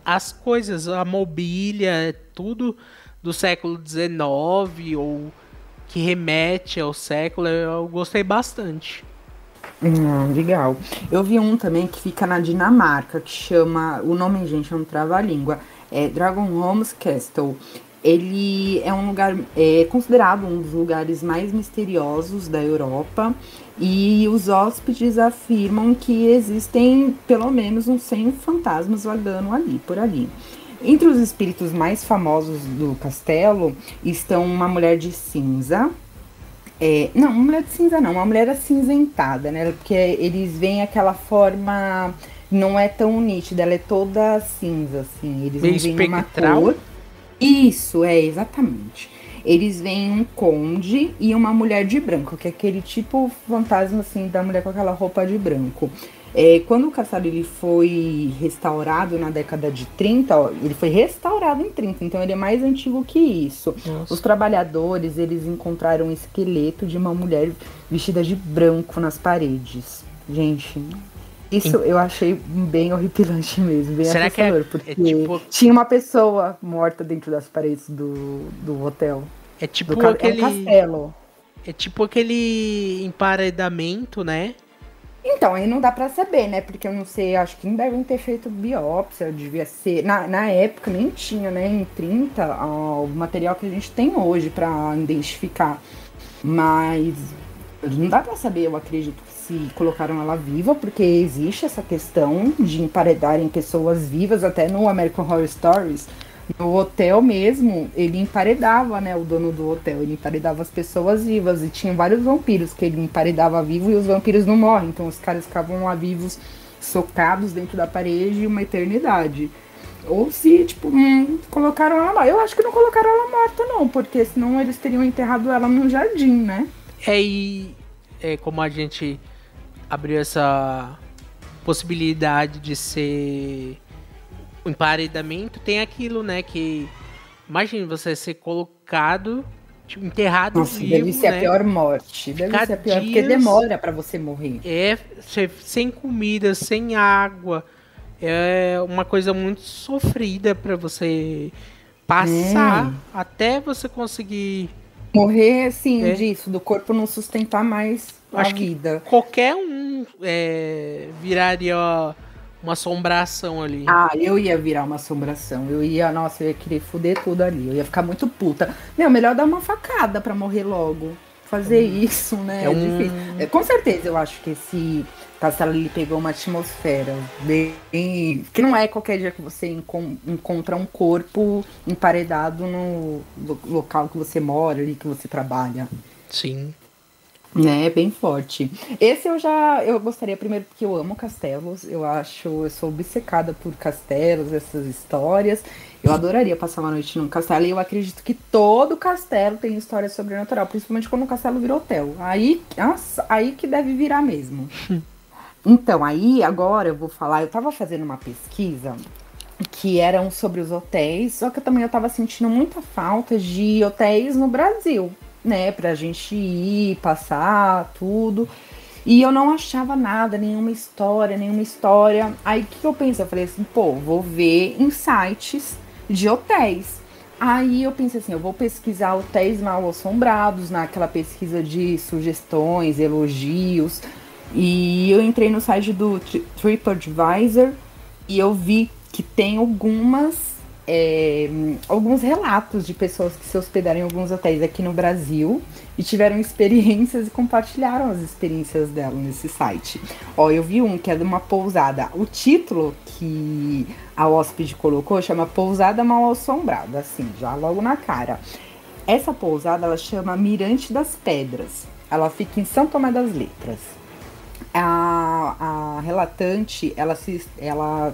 as coisas, a mobília, tudo do século XIX, ou que remete ao século, eu gostei bastante. Legal. Eu vi um também que fica na Dinamarca, que chama, o nome, gente, é um trava-língua, Dragonholms Castle. Ele é um lugar, considerado um dos lugares mais misteriosos da Europa, e os hóspedes afirmam que existem pelo menos uns 100 fantasmas vagando por ali. Entre os espíritos mais famosos do castelo estão uma mulher de cinza. Não, uma mulher de cinza não, uma mulher acinzentada, né? Porque eles veem aquela forma, não é tão nítida, ela é toda cinza, assim. Eles meio não veem espectral? uma cor. Isso, exatamente. Eles veem um conde e uma mulher de branco, que é aquele tipo fantasma, assim, da mulher com aquela roupa de branco. Quando o castelo ele foi restaurado na década de 30, ele foi restaurado em 30, então ele é mais antigo que isso. Nossa. Os trabalhadores, eles encontraram um esqueleto de uma mulher vestida de branco nas paredes. Gente, isso eu achei bem horripilante mesmo, bem assustador, porque tinha uma pessoa morta dentro das paredes do hotel. É tipo aquele castelo. É tipo aquele emparedamento, né? Então, aí não dá pra saber, né? Porque eu não sei, acho que não devem ter feito biópsia, devia ser... Na época nem tinha, né? Em 30, o material que a gente tem hoje pra identificar. Mas não dá pra saber, eu acredito, se colocaram ela viva, porque existe essa questão de emparedarem pessoas vivas, até no American Horror Stories. No hotel mesmo, ele emparedava, né, o dono do hotel, ele emparedava as pessoas vivas, e tinha vários vampiros que ele emparedava vivo, e os vampiros não morrem, então os caras ficavam lá vivos, socados dentro da parede uma eternidade. Ou se, tipo, colocaram ela morta. Eu acho que não colocaram ela morta, não, porque senão eles teriam enterrado ela num jardim, né? Como a gente abriu essa possibilidade de ser um emparedamento, tem aquilo, né, que imagina você ser colocado, tipo, enterrado Nossa, vivo, deve ser né? a pior morte. Deve Ficar ser a pior, porque dias- demora pra você morrer. Sem comida, sem água. É uma coisa muito sofrida pra você passar até você conseguir. Morrer, assim, É. disso, do corpo não sustentar mais a Acho que vida. qualquer um viraria uma assombração ali. Ah, eu ia virar uma assombração. Nossa, eu ia querer foder tudo ali. Eu ia ficar muito puta. Meu, melhor dar uma facada pra morrer logo. Fazer isso, né? É difícil. Com certeza, eu acho que esse castelo ele pegou uma atmosfera bem. Que não é qualquer dia que você encontra um corpo emparedado no local que você mora, ali que você trabalha. Sim. Né, bem forte. Esse eu gostaria primeiro porque eu amo castelos, eu sou obcecada por castelos, essas histórias. Eu adoraria passar uma noite num castelo e eu acredito que todo castelo tem história sobrenatural, principalmente quando o castelo virou hotel. Aí que deve virar mesmo. Então, aí agora eu vou falar, eu tava fazendo uma pesquisa que eram sobre os hotéis, só que eu tava sentindo muita falta de hotéis no Brasil, né, pra gente ir, passar, tudo. E eu não achava nada, nenhuma história. Aí o que eu pensei? Eu falei assim, pô, vou ver em sites de hotéis. Aí eu pensei assim, eu vou pesquisar hotéis mal assombrados, naquela pesquisa de sugestões, elogios. E eu entrei no site do TripAdvisor e eu vi que tem alguns relatos de pessoas que se hospedaram em alguns hotéis aqui no Brasil e tiveram experiências e compartilharam as experiências dela nesse site. Ó, eu vi um que é de uma pousada. O título que a hóspede colocou chama Pousada Mal Assombrada, assim, já logo na cara. Essa pousada, ela chama Mirante das Pedras. Ela fica em São Tomé das Letras. A relatante, ela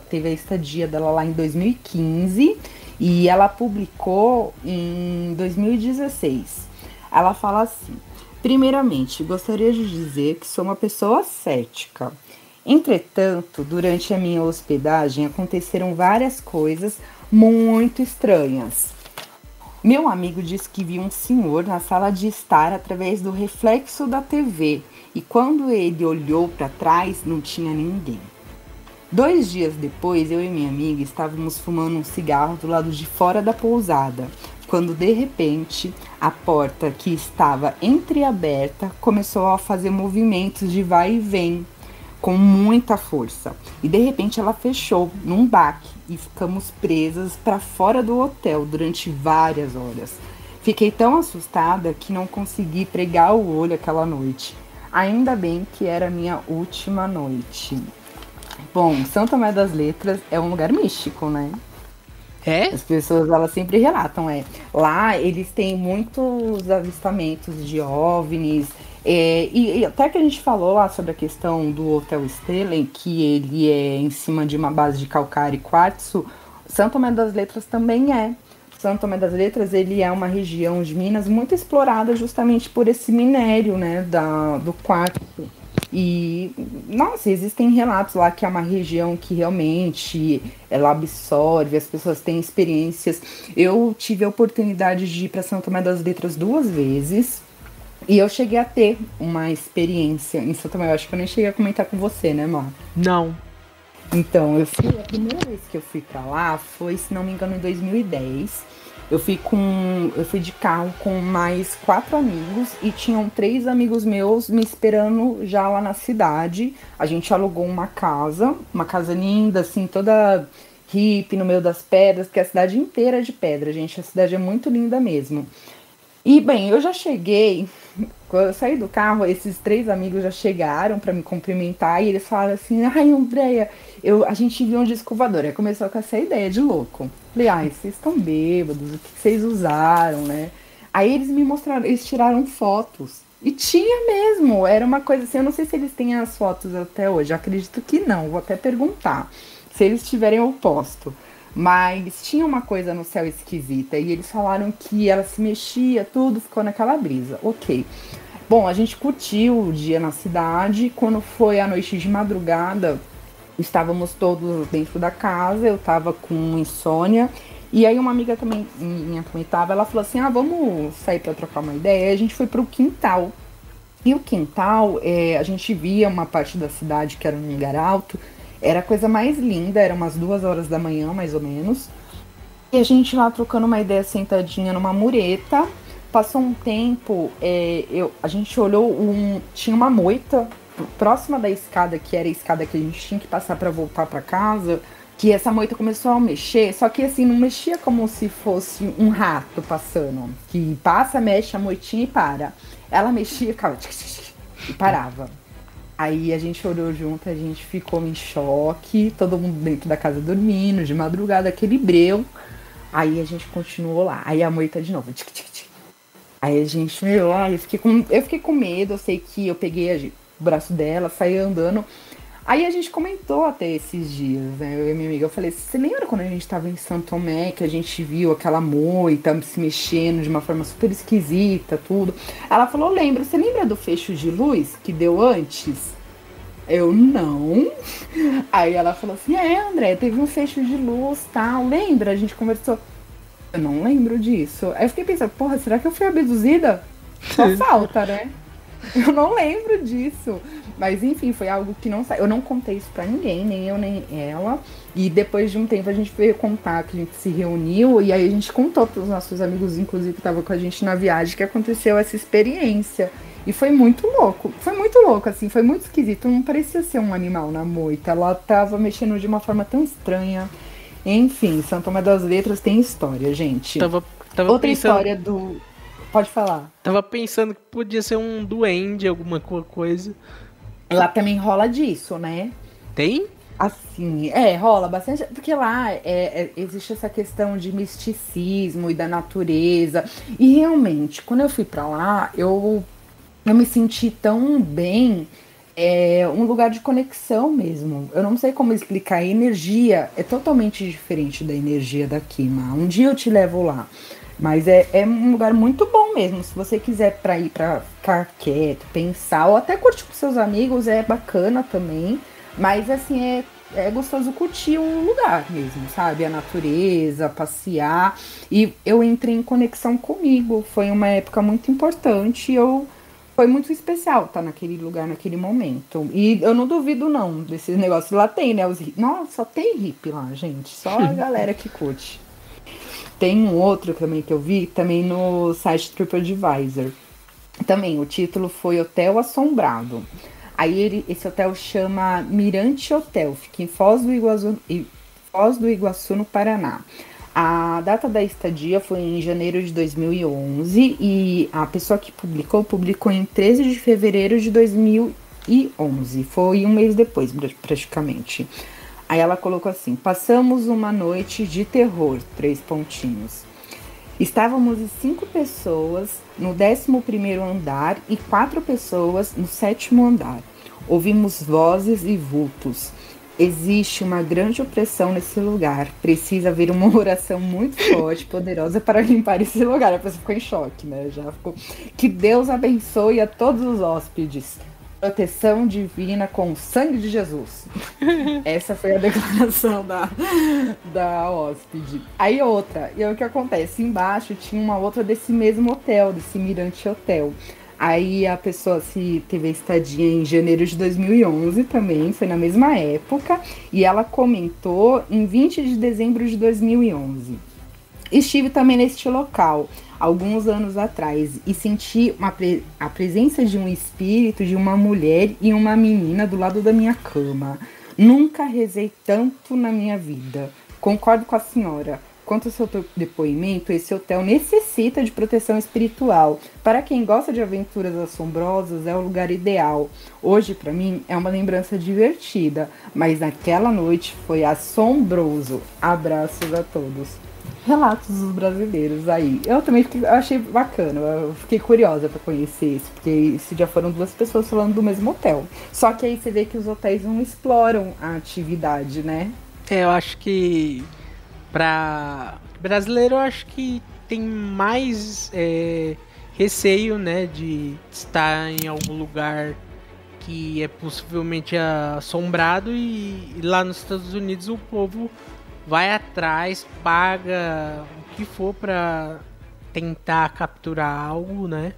teve a estadia dela lá em 2015 e ela publicou em 2016. Ela fala assim: primeiramente, gostaria de dizer que sou uma pessoa cética. Entretanto, durante a minha hospedagem aconteceram várias coisas muito estranhas. Meu amigo disse que viu um senhor na sala de estar através do reflexo da TV e quando ele olhou para trás não tinha ninguém. 2 dias depois, eu e minha amiga estávamos fumando um cigarro do lado de fora da pousada, quando de repente a porta que estava entreaberta começou a fazer movimentos de vai e vem com muita força. E de repente ela fechou num baque e ficamos presas para fora do hotel durante várias horas. Fiquei tão assustada que não consegui pregar o olho aquela noite. Ainda bem que era a minha última noite. Bom, São Tomé das Letras é um lugar místico, né? É? As pessoas, elas sempre relatam, Lá eles têm muitos avistamentos de OVNIs. E até que a gente falou lá sobre a questão do Hotel Stelen, que ele é em cima de uma base de calcário e quartzo, São Tomé das Letras também é. São Tomé das Letras, ele é uma região de Minas muito explorada justamente por esse minério, né, do quartzo. E, nossa, existem relatos lá que é uma região que realmente ela absorve, as pessoas têm experiências. Eu tive a oportunidade de ir para São Tomé das Letras 2 vezes e eu cheguei a ter uma experiência em São Tomé. Eu acho que eu nem cheguei a comentar com você, né, Mar? Não. Então, a primeira vez que eu fui pra lá foi, se não me engano, em 2010. Eu fui de carro com mais 4 amigos e tinham 3 amigos meus me esperando já lá na cidade. A gente alugou uma casa linda, assim, toda hippie, no meio das pedras, porque a cidade inteira é de pedra, gente. A cidade é muito linda mesmo. E, bem, eu já cheguei, quando eu saí do carro, esses 3 amigos já chegaram pra me cumprimentar e eles falaram assim, ai, Andréia, a gente viu um disco voador. Aí começou com essa ideia de louco. Falei, ai, vocês estão bêbados, o que vocês usaram, né? Aí eles me mostraram, eles tiraram fotos. E tinha mesmo, era uma coisa assim, eu não sei se eles têm as fotos até hoje, eu acredito que não, vou até perguntar. Se eles tiverem, eu posto. Mas tinha uma coisa no céu esquisita e eles falaram que ela se mexia, tudo ficou naquela brisa. Ok. Bom, a gente curtiu o dia na cidade. Quando foi a noite de madrugada, estávamos todos dentro da casa, eu tava com insônia. E aí uma amiga também, minha também tava, ela falou assim, vamos sair pra trocar uma ideia. E a gente foi pro quintal. E o quintal, a gente via uma parte da cidade que era num lugar alto. Era a coisa mais linda, era umas 2 horas da manhã, mais ou menos. E a gente lá trocando uma ideia sentadinha numa mureta. Passou um tempo, a gente olhou, tinha uma moita próxima da escada, que era a escada que a gente tinha que passar para voltar para casa, que essa moita começou a mexer, só que assim, não mexia como se fosse um rato passando, que passa, mexe a moitinha e para. Ela mexia, ficava e parava. Aí a gente olhou junto, a gente ficou em choque, todo mundo dentro da casa dormindo, de madrugada, aquele breu. Aí a gente continuou lá, aí a moita de novo, Aí a gente, eu fiquei com medo, eu sei que eu peguei o braço dela, saí andando. Aí a gente comentou até esses dias, né? Eu e minha amiga, eu falei, você lembra quando a gente tava em São Tomé, que a gente viu aquela moita se mexendo de uma forma super esquisita, tudo? Ela falou, lembro, você lembra do fecho de luz que deu antes? Eu, não. Aí ela falou assim, André, teve um fecho de luz, tal, lembra? A gente conversou. Eu não lembro disso. Aí eu fiquei pensando, porra, será que eu fui abduzida? Só falta, né? Eu não lembro disso. Mas enfim, foi algo que não saiu. Eu não contei isso pra ninguém, nem eu, nem ela. E depois de um tempo a gente veio contar, que a gente se reuniu. E aí a gente contou pros nossos amigos, inclusive, que estavam com a gente na viagem, que aconteceu essa experiência. E foi muito louco. Foi muito louco, assim. Foi muito esquisito. Não parecia ser um animal na moita. Ela tava mexendo de uma forma tão estranha. Enfim, São Tomé das Letras tem história, gente. Tava Outra pensando, história do... Pode falar. Tava pensando que podia ser um duende, alguma coisa. Lá também rola disso, né? Tem? Assim, rola bastante. Porque lá existe essa questão de misticismo e da natureza. E realmente, quando eu fui pra lá, eu me senti tão bem. É um lugar de conexão mesmo. Eu não sei como explicar. A energia é totalmente diferente da energia daqui, Má. Um dia eu te levo lá. Mas é um lugar muito bom mesmo. Se você quiser ir pra ficar quieto, pensar, ou até curtir com seus amigos, é bacana também. Mas assim, é gostoso curtir o lugar mesmo, sabe? A natureza, passear. E eu entrei em conexão comigo. Foi uma época muito importante. Foi muito especial estar naquele lugar, naquele momento. E eu não duvido, não, desses negócios. Lá tem, né? Nossa, só tem hippie lá, gente. Só a galera que curte. Tem um outro também que eu vi, também no site TripAdvisor. Também, o título foi Hotel Assombrado. Aí esse hotel chama Mirante Hotel, fica em Foz do Iguaçu, no Paraná. A data da estadia foi em janeiro de 2011 e a pessoa que publicou em 13 de fevereiro de 2011. Foi um mês depois, praticamente. Aí ela colocou assim, passamos uma noite de terror, 3 pontinhos. Estávamos em 5 pessoas no 11º andar e 4 pessoas no 7º andar. Ouvimos vozes e vultos. Existe uma grande opressão nesse lugar. Precisa haver uma oração muito forte, poderosa para limpar esse lugar. A pessoa ficou em choque, né? Já ficou. Que Deus abençoe a todos os hóspedes. Proteção divina com o sangue de Jesus. Essa foi a declaração da hóspede. Aí outra, e aí o que acontece? Embaixo tinha uma outra desse mesmo hotel, desse Mirante Hotel. Aí a pessoa teve a estadia em janeiro de 2011 também, foi na mesma época. E ela comentou em 20 de dezembro de 2011. Estive também neste local, alguns anos atrás, e senti a presença de um espírito, de uma mulher e uma menina do lado da minha cama. Nunca rezei tanto na minha vida. Concordo com a senhora. Quanto ao seu depoimento, esse hotel necessita de proteção espiritual. Para quem gosta de aventuras assombrosas, é o lugar ideal. Hoje, para mim, é uma lembrança divertida, mas naquela noite foi assombroso. Abraços a todos. Relatos dos brasileiros aí. Eu também achei bacana, eu fiquei curiosa para conhecer isso, porque esse já foram 2 pessoas falando do mesmo hotel. Só que aí você vê que os hotéis não exploram a atividade, né? Eu acho que pra brasileiro, eu acho que tem mais receio, né, de estar em algum lugar que é possivelmente assombrado e lá nos Estados Unidos o povo vai atrás, paga o que for para tentar capturar algo, né?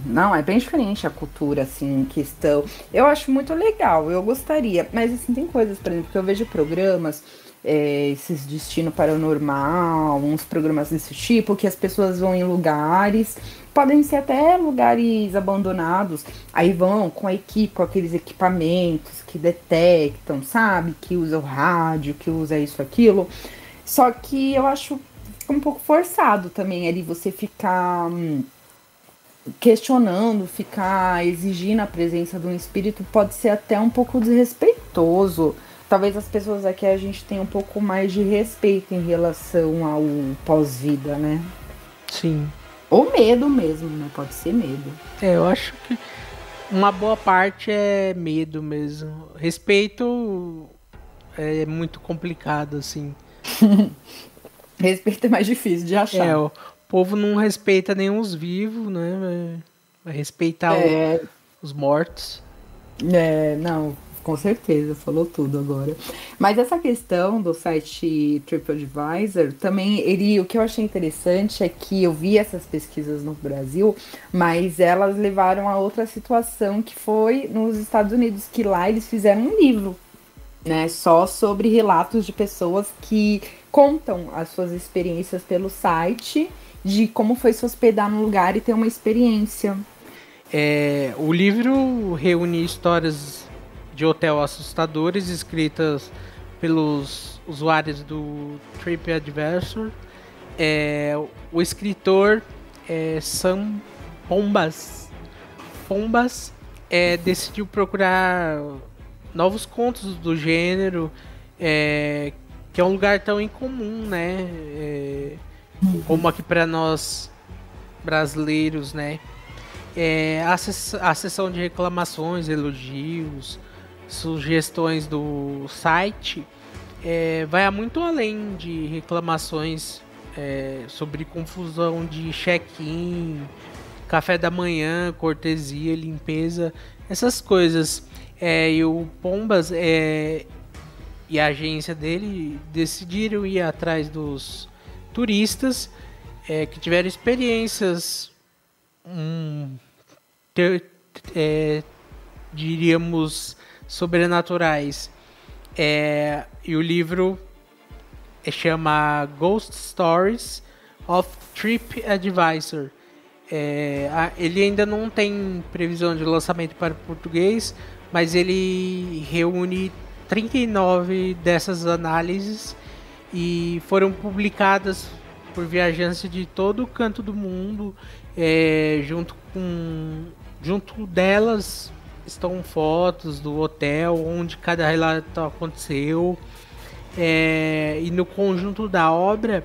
Não, é bem diferente a cultura, assim, em questão. Eu acho muito legal, eu gostaria, mas assim, tem coisas, por exemplo, que eu vejo programas, esses Destino Paranormal, uns programas desse tipo, que as pessoas vão em lugares, podem ser até lugares abandonados, aí vão com a equipe, com aqueles equipamentos que detectam, sabe? Que usa o rádio, que usa isso, aquilo. Só que eu acho fica um pouco forçado também ali você ficar questionando, ficar exigindo a presença de um espírito pode ser até um pouco desrespeitoso. Talvez as pessoas aqui a gente tenha um pouco mais de respeito em relação ao pós-vida, né? Sim. Ou medo mesmo, né? Pode ser medo. Eu acho que uma boa parte é medo mesmo. Respeito é muito complicado, assim. Respeito é mais difícil de achar. O povo não respeita nem os vivos, né? Vai respeitar os mortos. Não, com certeza, falou tudo agora. Mas essa questão do site TripAdvisor, também, o que eu achei interessante é que eu vi essas pesquisas no Brasil, mas elas levaram a outra situação que foi nos Estados Unidos, que lá eles fizeram um livro, né, só sobre relatos de pessoas que contam as suas experiências pelo site, de como foi se hospedar no lugar e ter uma experiência. O livro reúne histórias de hotel assustadores escritas pelos usuários do TripAdvisor. O escritor Sam Pombas decidiu procurar novos contos do gênero, que é um lugar tão incomum, né? Como aqui para nós brasileiros, né? A seção de reclamações, elogios, sugestões do site vai muito além de reclamações sobre confusão de check-in, café da manhã, cortesia, limpeza, essas coisas. E o Pombas e a agência dele decidiram ir atrás dos turistas que tiveram experiências diríamos sobrenaturais, e o livro chama Ghost Stories of TripAdvisor. Ele ainda não tem previsão de lançamento para português, mas ele reúne 39 dessas análises e foram publicadas por viajantes de todo o canto do mundo. Junto delas estão fotos do hotel onde cada relato aconteceu, e no conjunto da obra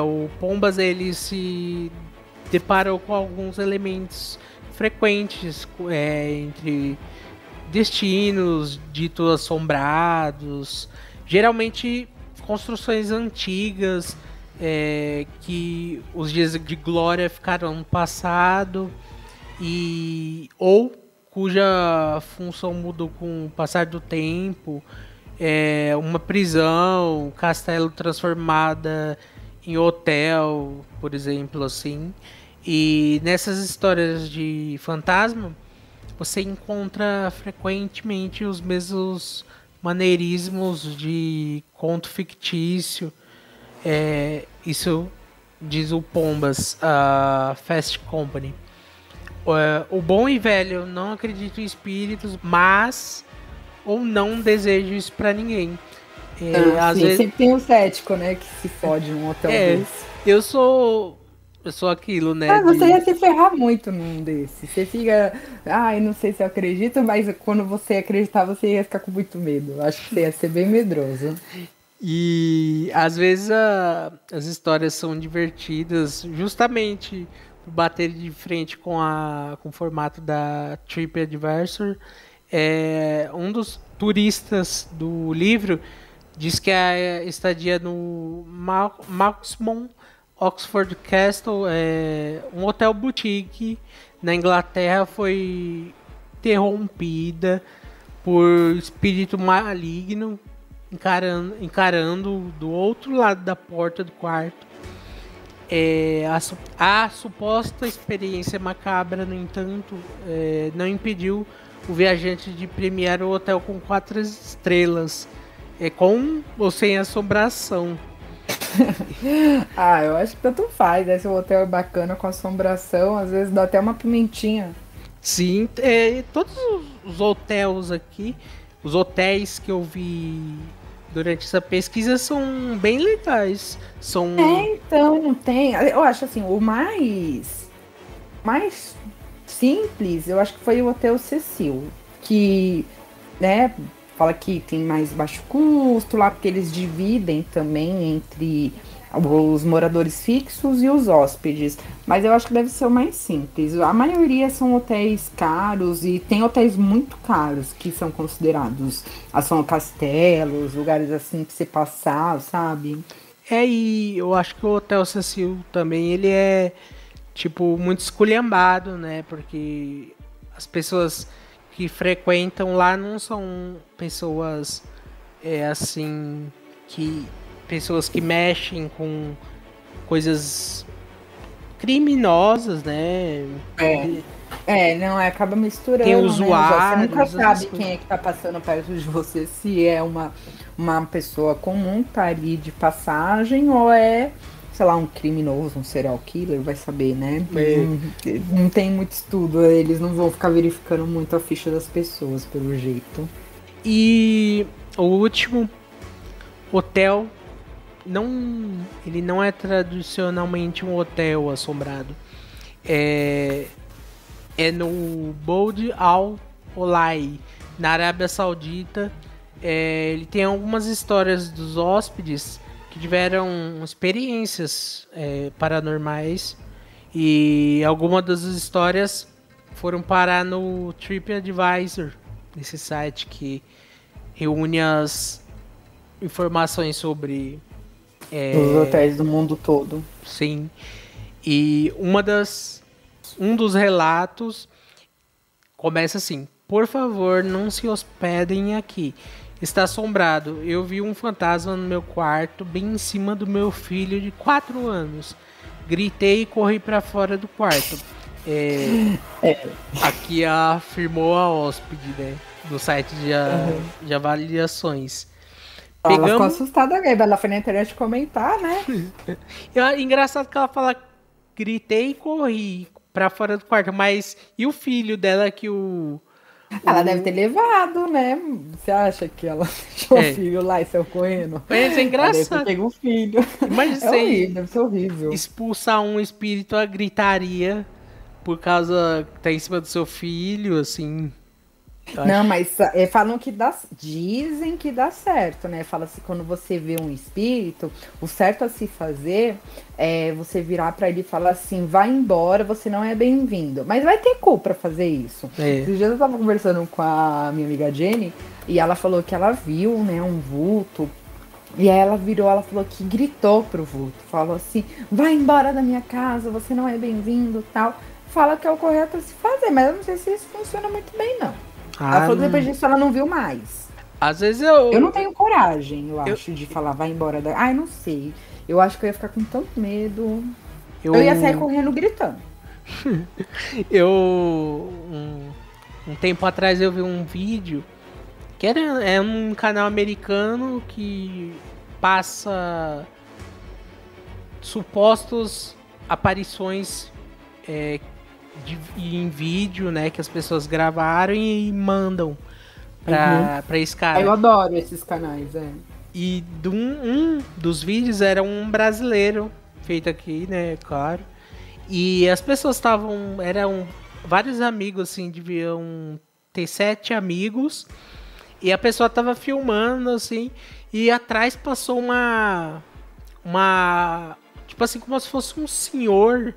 o Pombas ele se deparou com alguns elementos frequentes entre destinos ditos assombrados, geralmente construções antigas, que os dias de glória ficaram no passado ou cuja função mudou com o passar do tempo, uma prisão, castelo transformada em hotel, por exemplo, assim. E nessas histórias de fantasma você encontra frequentemente os mesmos maneirismos de conto fictício. Isso diz o Pombas, a Fast Company. O bom e velho não acredita em espíritos, mas ou não desejo isso pra ninguém. Às vezes sempre tem um cético, né, que se fode num hotel desse. Eu sou aquilo, né? Você ia se ferrar muito num desse. Você fica, eu não sei se eu acredito, mas quando você acreditar, você ia ficar com muito medo. Acho que você ia ser bem medroso. E às vezes as histórias são divertidas justamente por bater de frente com o formato da TripAdvisor. Um dos turistas do livro diz que a estadia no Maximum Oxford Castle é um hotel boutique na Inglaterra, foi interrompida por espírito maligno encarando do outro lado da porta do quarto. A suposta experiência macabra, no entanto, não impediu o viajante de premiar o hotel com 4 estrelas, com ou sem assombração. Eu acho que tanto faz, né? Se o hotel é bacana com assombração, às vezes dá até uma pimentinha. Sim, todos os hotéis aqui, os hotéis que eu vi durante essa pesquisa são bem legais. Então, não tem. Eu acho assim, o mais simples, eu acho que foi o Hotel Cecil, que, né, fala que tem mais baixo custo lá, porque eles dividem também entre os moradores fixos e os hóspedes. Mas eu acho que deve ser o mais simples. A maioria são hotéis caros e tem hotéis muito caros que são considerados. São castelos, lugares assim que você passar, sabe? E eu acho que o Hotel Cecil também, ele é, tipo, muito esculhambado, né? Porque as pessoas que frequentam lá não são pessoas, assim, pessoas que mexem com coisas criminosas, né? Acaba misturando. Tem usuários, né? Você nunca sabe quem é que tá passando perto de você, se é uma pessoa comum que tá ali de passagem ou é, sei lá, um criminoso, um serial killer, vai saber, né? Não tem muito estudo, eles não vão ficar verificando muito a ficha das pessoas, pelo jeito. E o último hotel, ele não é tradicionalmente um hotel assombrado. É no Burj Al Olai, na Arábia Saudita. Ele tem algumas histórias dos hóspedes que tiveram experiências paranormais, e algumas das histórias foram parar no TripAdvisor, esse site que reúne as informações sobre os hotéis do mundo todo. Sim. E um dos relatos começa assim: por favor, não se hospedem aqui. Está assombrado. Eu vi um fantasma no meu quarto, bem em cima do meu filho de 4 anos. Gritei e corri para fora do quarto. Aqui afirmou a hóspede, né? No site de avaliações. Ela ficou assustada, ela foi na internet comentar, né? Engraçado que ela fala: gritei e corri pra fora do quarto, mas e o filho dela que ela deve ter levado, né? Você acha que ela deixou o filho lá e saiu correndo? Mas é engraçado. Pegou o filho. Mas horrível, deve ser horrível. Expulsar um espírito a gritaria por causa que tá em cima do seu filho, assim. Não, mas falam que dizem que dá certo, né? Fala assim, quando você vê um espírito, o certo a se fazer é você virar pra ele e falar assim: vai embora, você não é bem-vindo. Mas vai ter cu pra fazer isso. Esses dias eu tava conversando com a minha amiga Jenny e ela falou que ela viu, né, um vulto. E aí ela falou que gritou pro vulto, falou assim: vai embora da minha casa, você não é bem-vindo, tal. Fala que é o correto a se fazer, mas eu não sei se isso funciona muito bem, não. Ela falou que depois disso ela não viu mais. Às vezes eu não tenho coragem, eu acho, de falar, vai embora da... eu não sei. Eu acho que eu ia ficar com tanto medo. Eu ia sair correndo gritando. Um tempo atrás eu vi um vídeo que é um canal americano que passa supostos aparições em vídeo, né, que as pessoas gravaram e mandam pra esse cara. Eu adoro esses canais, E um dos vídeos era um brasileiro, feito aqui, né, claro. E as pessoas eram vários amigos, assim, deviam ter 7 amigos. E a pessoa tava filmando, assim, e atrás passou uma tipo assim, como se fosse um senhor.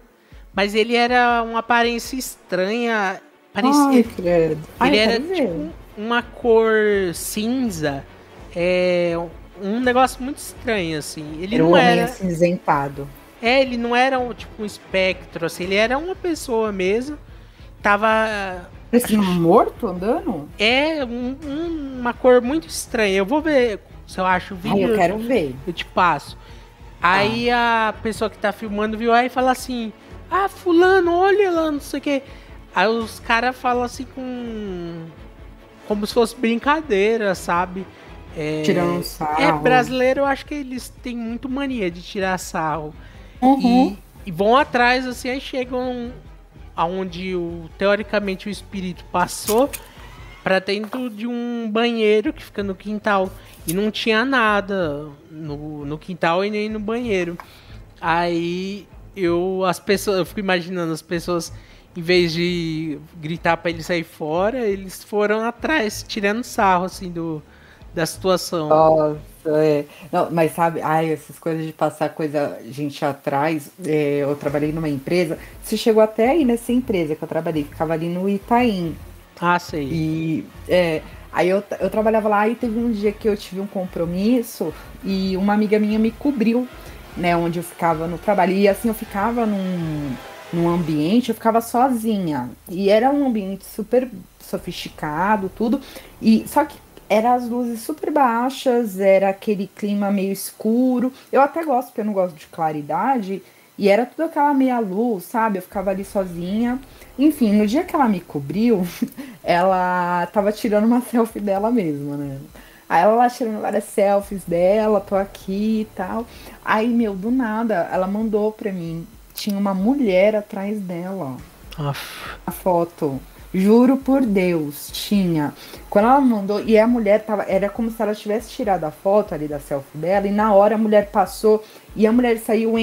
Mas ele era uma aparência estranha. Ai, credo. Ele era tipo uma cor cinza. Um negócio muito estranho, assim. Ele não era cinzentado. Ele não era tipo um espectro, assim, ele era uma pessoa mesmo. Tava. Parecia um morto andando? Uma cor muito estranha. Eu vou ver se eu acho o vídeo. Eu quero ver. Eu te passo. Aí a pessoa que tá filmando viu aí e fala assim: ah, fulano, olha lá, não sei o que. Aí os caras falam assim como se fosse brincadeira, sabe? Tirando sarro. Brasileiro, eu acho que eles têm muito mania de tirar sarro. Uhum. E vão atrás, assim, aí chegam aonde teoricamente o espírito passou pra dentro de um banheiro que fica no quintal. E não tinha nada no quintal e nem no banheiro. Aí eu fico imaginando as pessoas, em vez de gritar pra ele sair fora, eles foram atrás, tirando sarro, assim, da situação. Nossa, Não, mas sabe, essas coisas de passar gente atrás, eu trabalhei numa empresa, você chegou até aí nessa empresa que eu trabalhei, ficava ali no Itaim. Ah, sei. E aí eu trabalhava lá e teve um dia que eu tive um compromisso e uma amiga minha me cobriu, né, onde eu ficava no trabalho. E assim, eu ficava num ambiente, eu ficava sozinha. E era um ambiente super sofisticado, tudo. E só que eram as luzes super baixas, era aquele clima meio escuro. Eu até gosto, porque eu não gosto de claridade. E era tudo aquela meia luz, sabe? Eu ficava ali sozinha. Enfim, no dia que ela me cobriu, ela tava tirando uma selfie dela mesma, né? Aí ela lá tirando várias selfies dela, tô aqui e tal. Aí, meu, do nada, ela mandou pra mim. Tinha uma mulher atrás dela. A foto. Juro por Deus, tinha. Quando ela mandou, e a mulher tava, era como se ela tivesse tirado a foto ali da selfie dela, e na hora a mulher passou, e a mulher saiu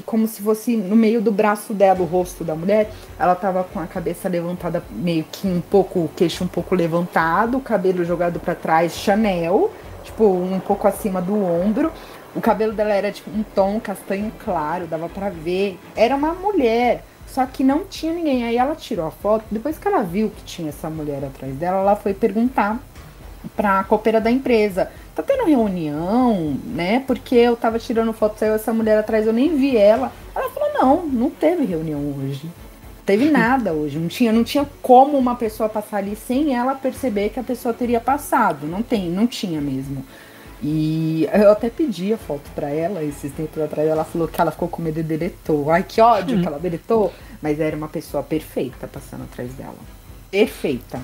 como se fosse no meio do braço dela, o rosto da mulher. Ela tava com a cabeça levantada, meio que o queixo um pouco levantado, o cabelo jogado pra trás, Chanel, tipo, um pouco acima do ombro. O cabelo dela era tipo um tom castanho claro, dava pra ver. Era uma mulher. Só que não tinha ninguém. Aí ela tirou a foto. Depois que ela viu que tinha essa mulher atrás dela, ela foi perguntar pra copeira da empresa: tá tendo reunião, né? Porque eu tava tirando foto, saiu essa mulher atrás, eu nem vi ela. Ela falou: não teve reunião hoje. Não teve nada hoje. Não tinha como uma pessoa passar ali sem ela perceber que a pessoa teria passado. Não tinha mesmo. E eu até pedi a foto pra ela esses tempos atrás. Ela falou que ela ficou com medo e deletou. Ai, que ódio que ela deletou. Mas era uma pessoa perfeita passando atrás dela. Perfeita.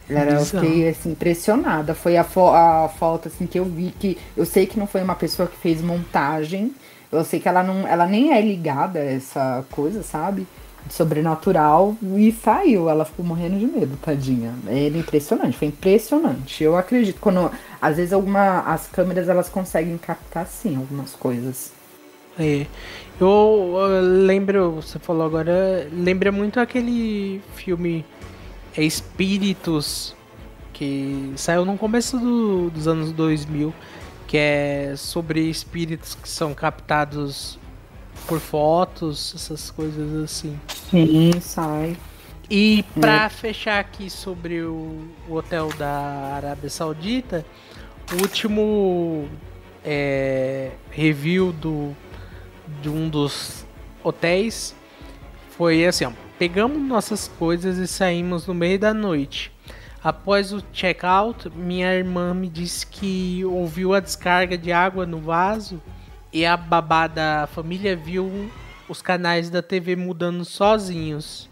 Eu fiquei assim, impressionada. Foi a foto assim, que eu vi, que eu sei que não foi uma pessoa que fez montagem. Eu sei que ela nem é ligada a essa coisa, sabe? Sobrenatural, e saiu. Ela ficou morrendo de medo, tadinha. Era impressionante, foi impressionante. Eu acredito, quando às vezes as câmeras elas conseguem captar sim algumas coisas. Eu lembro, você falou agora, lembra muito aquele filme Espíritos, que saiu no começo dos anos 2000, que é sobre espíritos que são captados por fotos, essas coisas assim. Sim, sai. E pra fechar aqui sobre o hotel da Arábia Saudita, o último review de um dos hotéis foi assim, ó: pegamos nossas coisas e saímos no meio da noite. Após o check-out, minha irmã me disse que ouviu a descarga de água no vaso e a babá da família viu os canais da TV mudando sozinhos.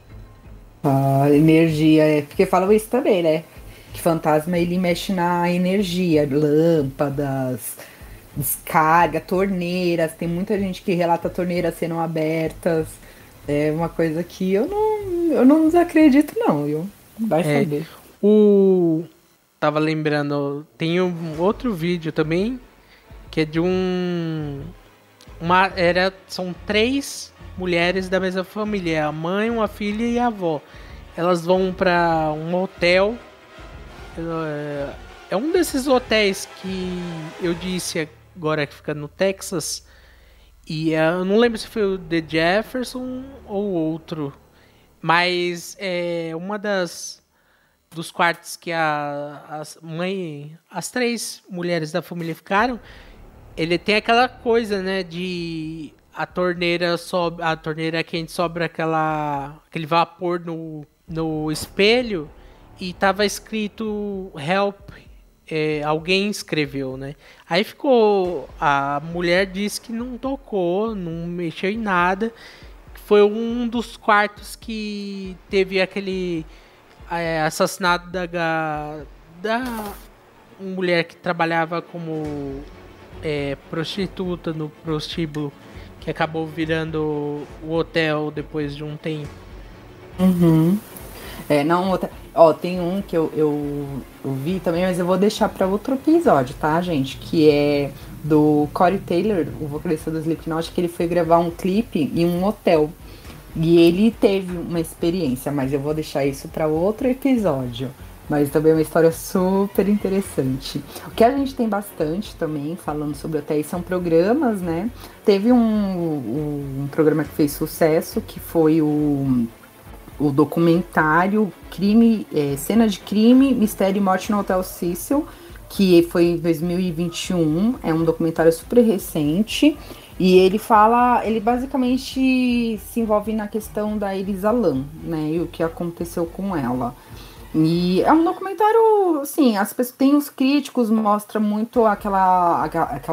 Energia, porque falam isso também, né? Que fantasma ele mexe na energia, lâmpadas, descarga, torneiras. Tem muita gente que relata torneiras sendo abertas. É uma coisa que eu não desacredito, não, viu? Vai saber. Tava lembrando, tem um outro vídeo também, que é de são 3 mulheres da mesma família, a mãe, uma filha e a avó. Elas vão para um hotel. É um desses hotéis que eu disse agora, que fica no Texas. E eu não lembro se foi o The Jefferson ou outro. Mas é uma dos quartos que as 3 mulheres da família ficaram. Ele tem aquela coisa, né, de a torneira sobe, a torneira quente sobra aquele vapor no espelho e tava escrito help, alguém escreveu, né? Aí ficou, a mulher disse que não tocou, não mexeu em nada. Foi um dos quartos que teve aquele assassinato da mulher que trabalhava como prostituta no prostíbulo, que acabou virando o hotel depois de um tempo. Uhum. Não, ó, tem um que eu vi também, mas eu vou deixar para outro episódio, tá, gente? Que é do Corey Taylor, o vocalista do Slipknot, que ele foi gravar um clipe em um hotel. E ele teve uma experiência, mas eu vou deixar isso para outro episódio. Mas também é uma história super interessante. O que a gente tem bastante também, falando sobre hotéis, são programas, né? Teve um programa que fez sucesso, que foi o documentário Cena de Crime, Mistério e Morte no Hotel Cecil, que foi em 2021. É um documentário super recente. E ele basicamente se envolve na questão da Elisa Lam, né? E o que aconteceu com ela. E é um documentário, assim, as pessoas, tem os críticos, mostra muito aquela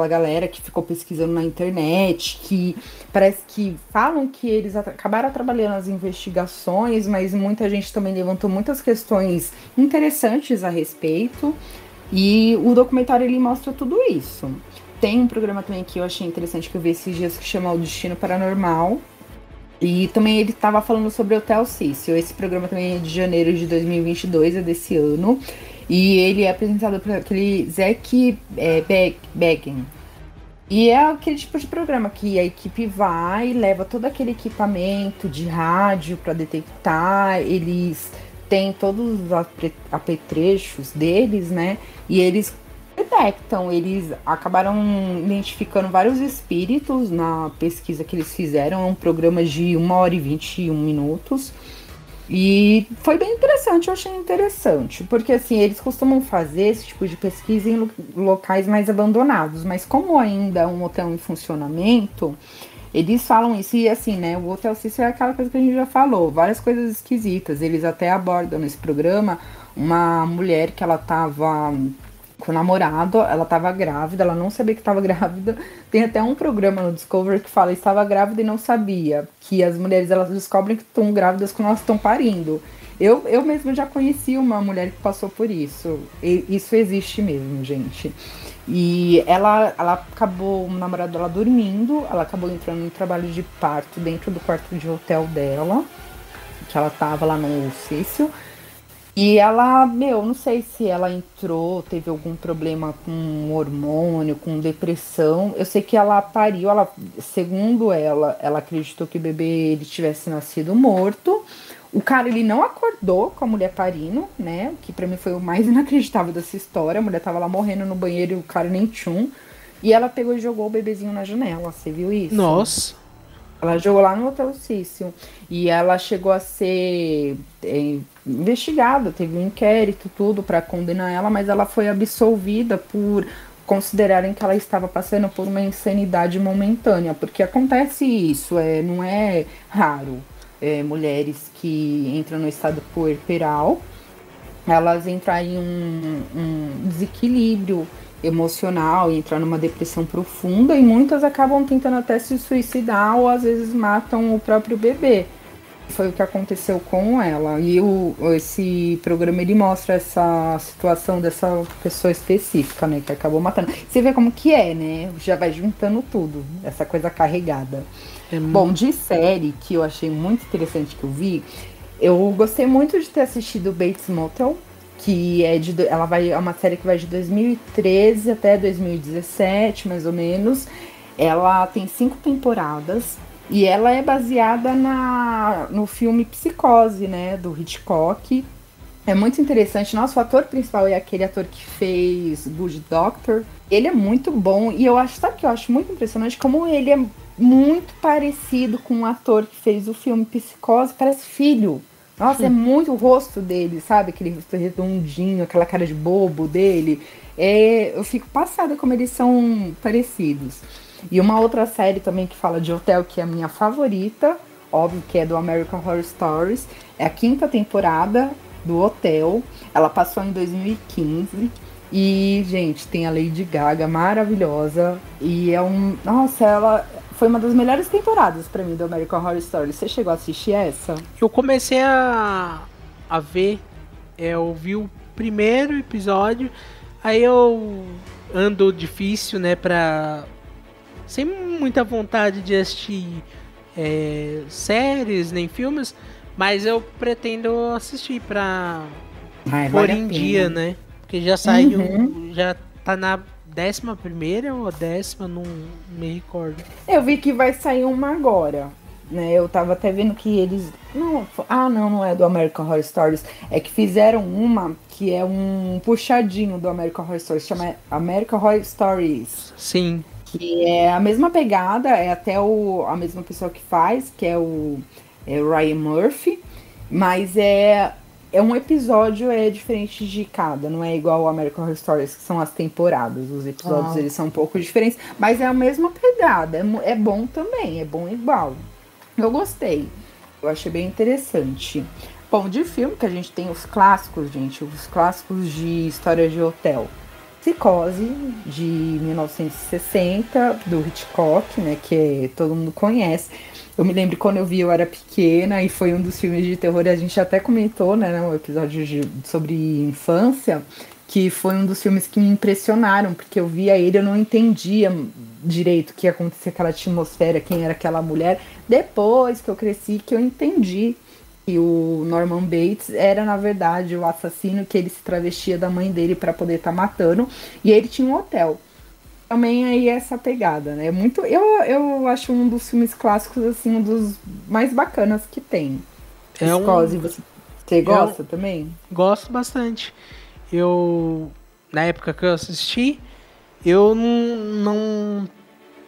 galera que ficou pesquisando na internet, que parece que falam que eles acabaram trabalhando nas investigações, mas muita gente também levantou muitas questões interessantes a respeito. E o documentário, ele mostra tudo isso. Tem um programa também que eu achei interessante, que eu vi esses dias, que chama O Destino Paranormal. E também ele estava falando sobre o Hotel Cecil. Esse programa também é de janeiro de 2022, é desse ano. E ele é apresentado por aquele Zach Baggen. E é aquele tipo de programa que a equipe vai, leva todo aquele equipamento de rádio para detectar. Eles têm todos os apetrechos deles, né? E eles detectam, eles acabaram identificando vários espíritos na pesquisa que eles fizeram. É um programa de 1 hora e 21 minutos. E foi bem interessante, eu achei interessante. Porque assim, eles costumam fazer esse tipo de pesquisa em locais mais abandonados. Mas como ainda é um hotel em funcionamento, eles falam isso. E assim, né, o Hotel Cecil é aquela coisa que a gente já falou, várias coisas esquisitas. Eles até abordam nesse programa uma mulher que ela tava com o namorado, ela tava grávida, ela não sabia que tava grávida. Tem até um programa no Discovery que fala estava grávida e não sabia. Que as mulheres, elas descobrem que estão grávidas quando elas estão parindo. Eu mesma já conheci uma mulher que passou por isso. E isso existe mesmo, gente. E ela acabou, o namorado dela dormindo, ela acabou entrando em trabalho de parto dentro do quarto de hotel dela, que ela tava lá no Cecil. E ela, não sei se ela entrou, teve algum problema com hormônio, com depressão. Eu sei que ela pariu, segundo ela acreditou que o bebê ele tivesse nascido morto. O cara, ele não acordou com a mulher parindo, né? Que pra mim foi o mais inacreditável dessa história. A mulher tava lá morrendo no banheiro e o cara nem tchum. E ela pegou e jogou o bebezinho na janela, você viu isso? Nossa! Ela jogou lá no Hotel Cecil. E ela chegou a ser investigada, teve um inquérito, tudo, para condenar ela, mas ela foi absolvida por considerarem que ela estava passando por uma insanidade momentânea, porque acontece isso, não é raro. Mulheres que entram no estado puerperal, elas entram em um desequilíbrio emocional, entrar numa depressão profunda, e muitas acabam tentando até se suicidar ou às vezes matam o próprio bebê. Foi o que aconteceu com ela. E esse programa, ele mostra essa situação dessa pessoa específica, né, que acabou matando. Você vê como que é, né? Já vai juntando tudo, essa coisa carregada. Bom, de série que eu achei muito interessante que eu vi, eu gostei muito de ter assistido Bates Motel, que é uma série que vai de 2013 até 2017, mais ou menos. Ela tem 5 temporadas e ela é baseada no filme Psicose, né, do Hitchcock. É muito interessante. Nosso ator principal é aquele ator que fez Good Doctor. Ele é muito bom e sabe o que eu acho muito impressionante? Como ele é muito parecido com o ator que fez o filme Psicose, parece filho. Nossa, é muito o rosto dele, sabe? Aquele rosto redondinho, aquela cara de bobo dele. Eu fico passada como eles são parecidos. E uma outra série também que fala de hotel, que é a minha favorita, óbvio que é do American Horror Stories, é a 5ª temporada do Hotel. Ela passou em 2015. E, gente, tem a Lady Gaga maravilhosa. E Nossa, ela foi uma das melhores temporadas pra mim do American Horror Story. Você chegou a assistir essa? Eu comecei a ver, eu vi o primeiro episódio, aí eu ando difícil, né, sem muita vontade de assistir séries nem filmes, mas eu pretendo assistir pra pôr vale em dia, né, porque já saiu, já tá na 11ª ou 10ª, não me recordo. Eu vi que vai sair uma agora, né? Eu tava até vendo que eles... não é do American Horror Stories. É que fizeram uma que é um puxadinho do American Horror Stories, chama American Horror Stories. Sim. Que é a mesma pegada, é até a mesma pessoa que faz, que é o Ryan Murphy, mas é um episódio diferente de cada, não é igual ao American Horror Stories, que são as temporadas. Os episódios eles são um pouco diferentes, mas é a mesma pegada, é bom também, é bom igual. Eu gostei, eu achei bem interessante. Bom, de filme que a gente tem os clássicos, gente, os clássicos de história de hotel. Psicose, de 1960, do Hitchcock, né, que todo mundo conhece. Eu me lembro quando eu vi, eu era pequena, e foi um dos filmes de terror, e a gente até comentou, né, no episódio sobre infância, que foi um dos filmes que me impressionaram, porque eu via ele, eu não entendia direito o que ia acontecer, aquela atmosfera, quem era aquela mulher. Depois que eu cresci, que eu entendi que o Norman Bates era, na verdade, o assassino, que ele se travestia da mãe dele para poder estar matando, e ele tinha um hotel. Também aí essa pegada, né? Eu acho um dos filmes clássicos, assim, um dos mais bacanas que tem. Psicose, você gosta também? Gosto bastante. Na época que eu assisti, eu não...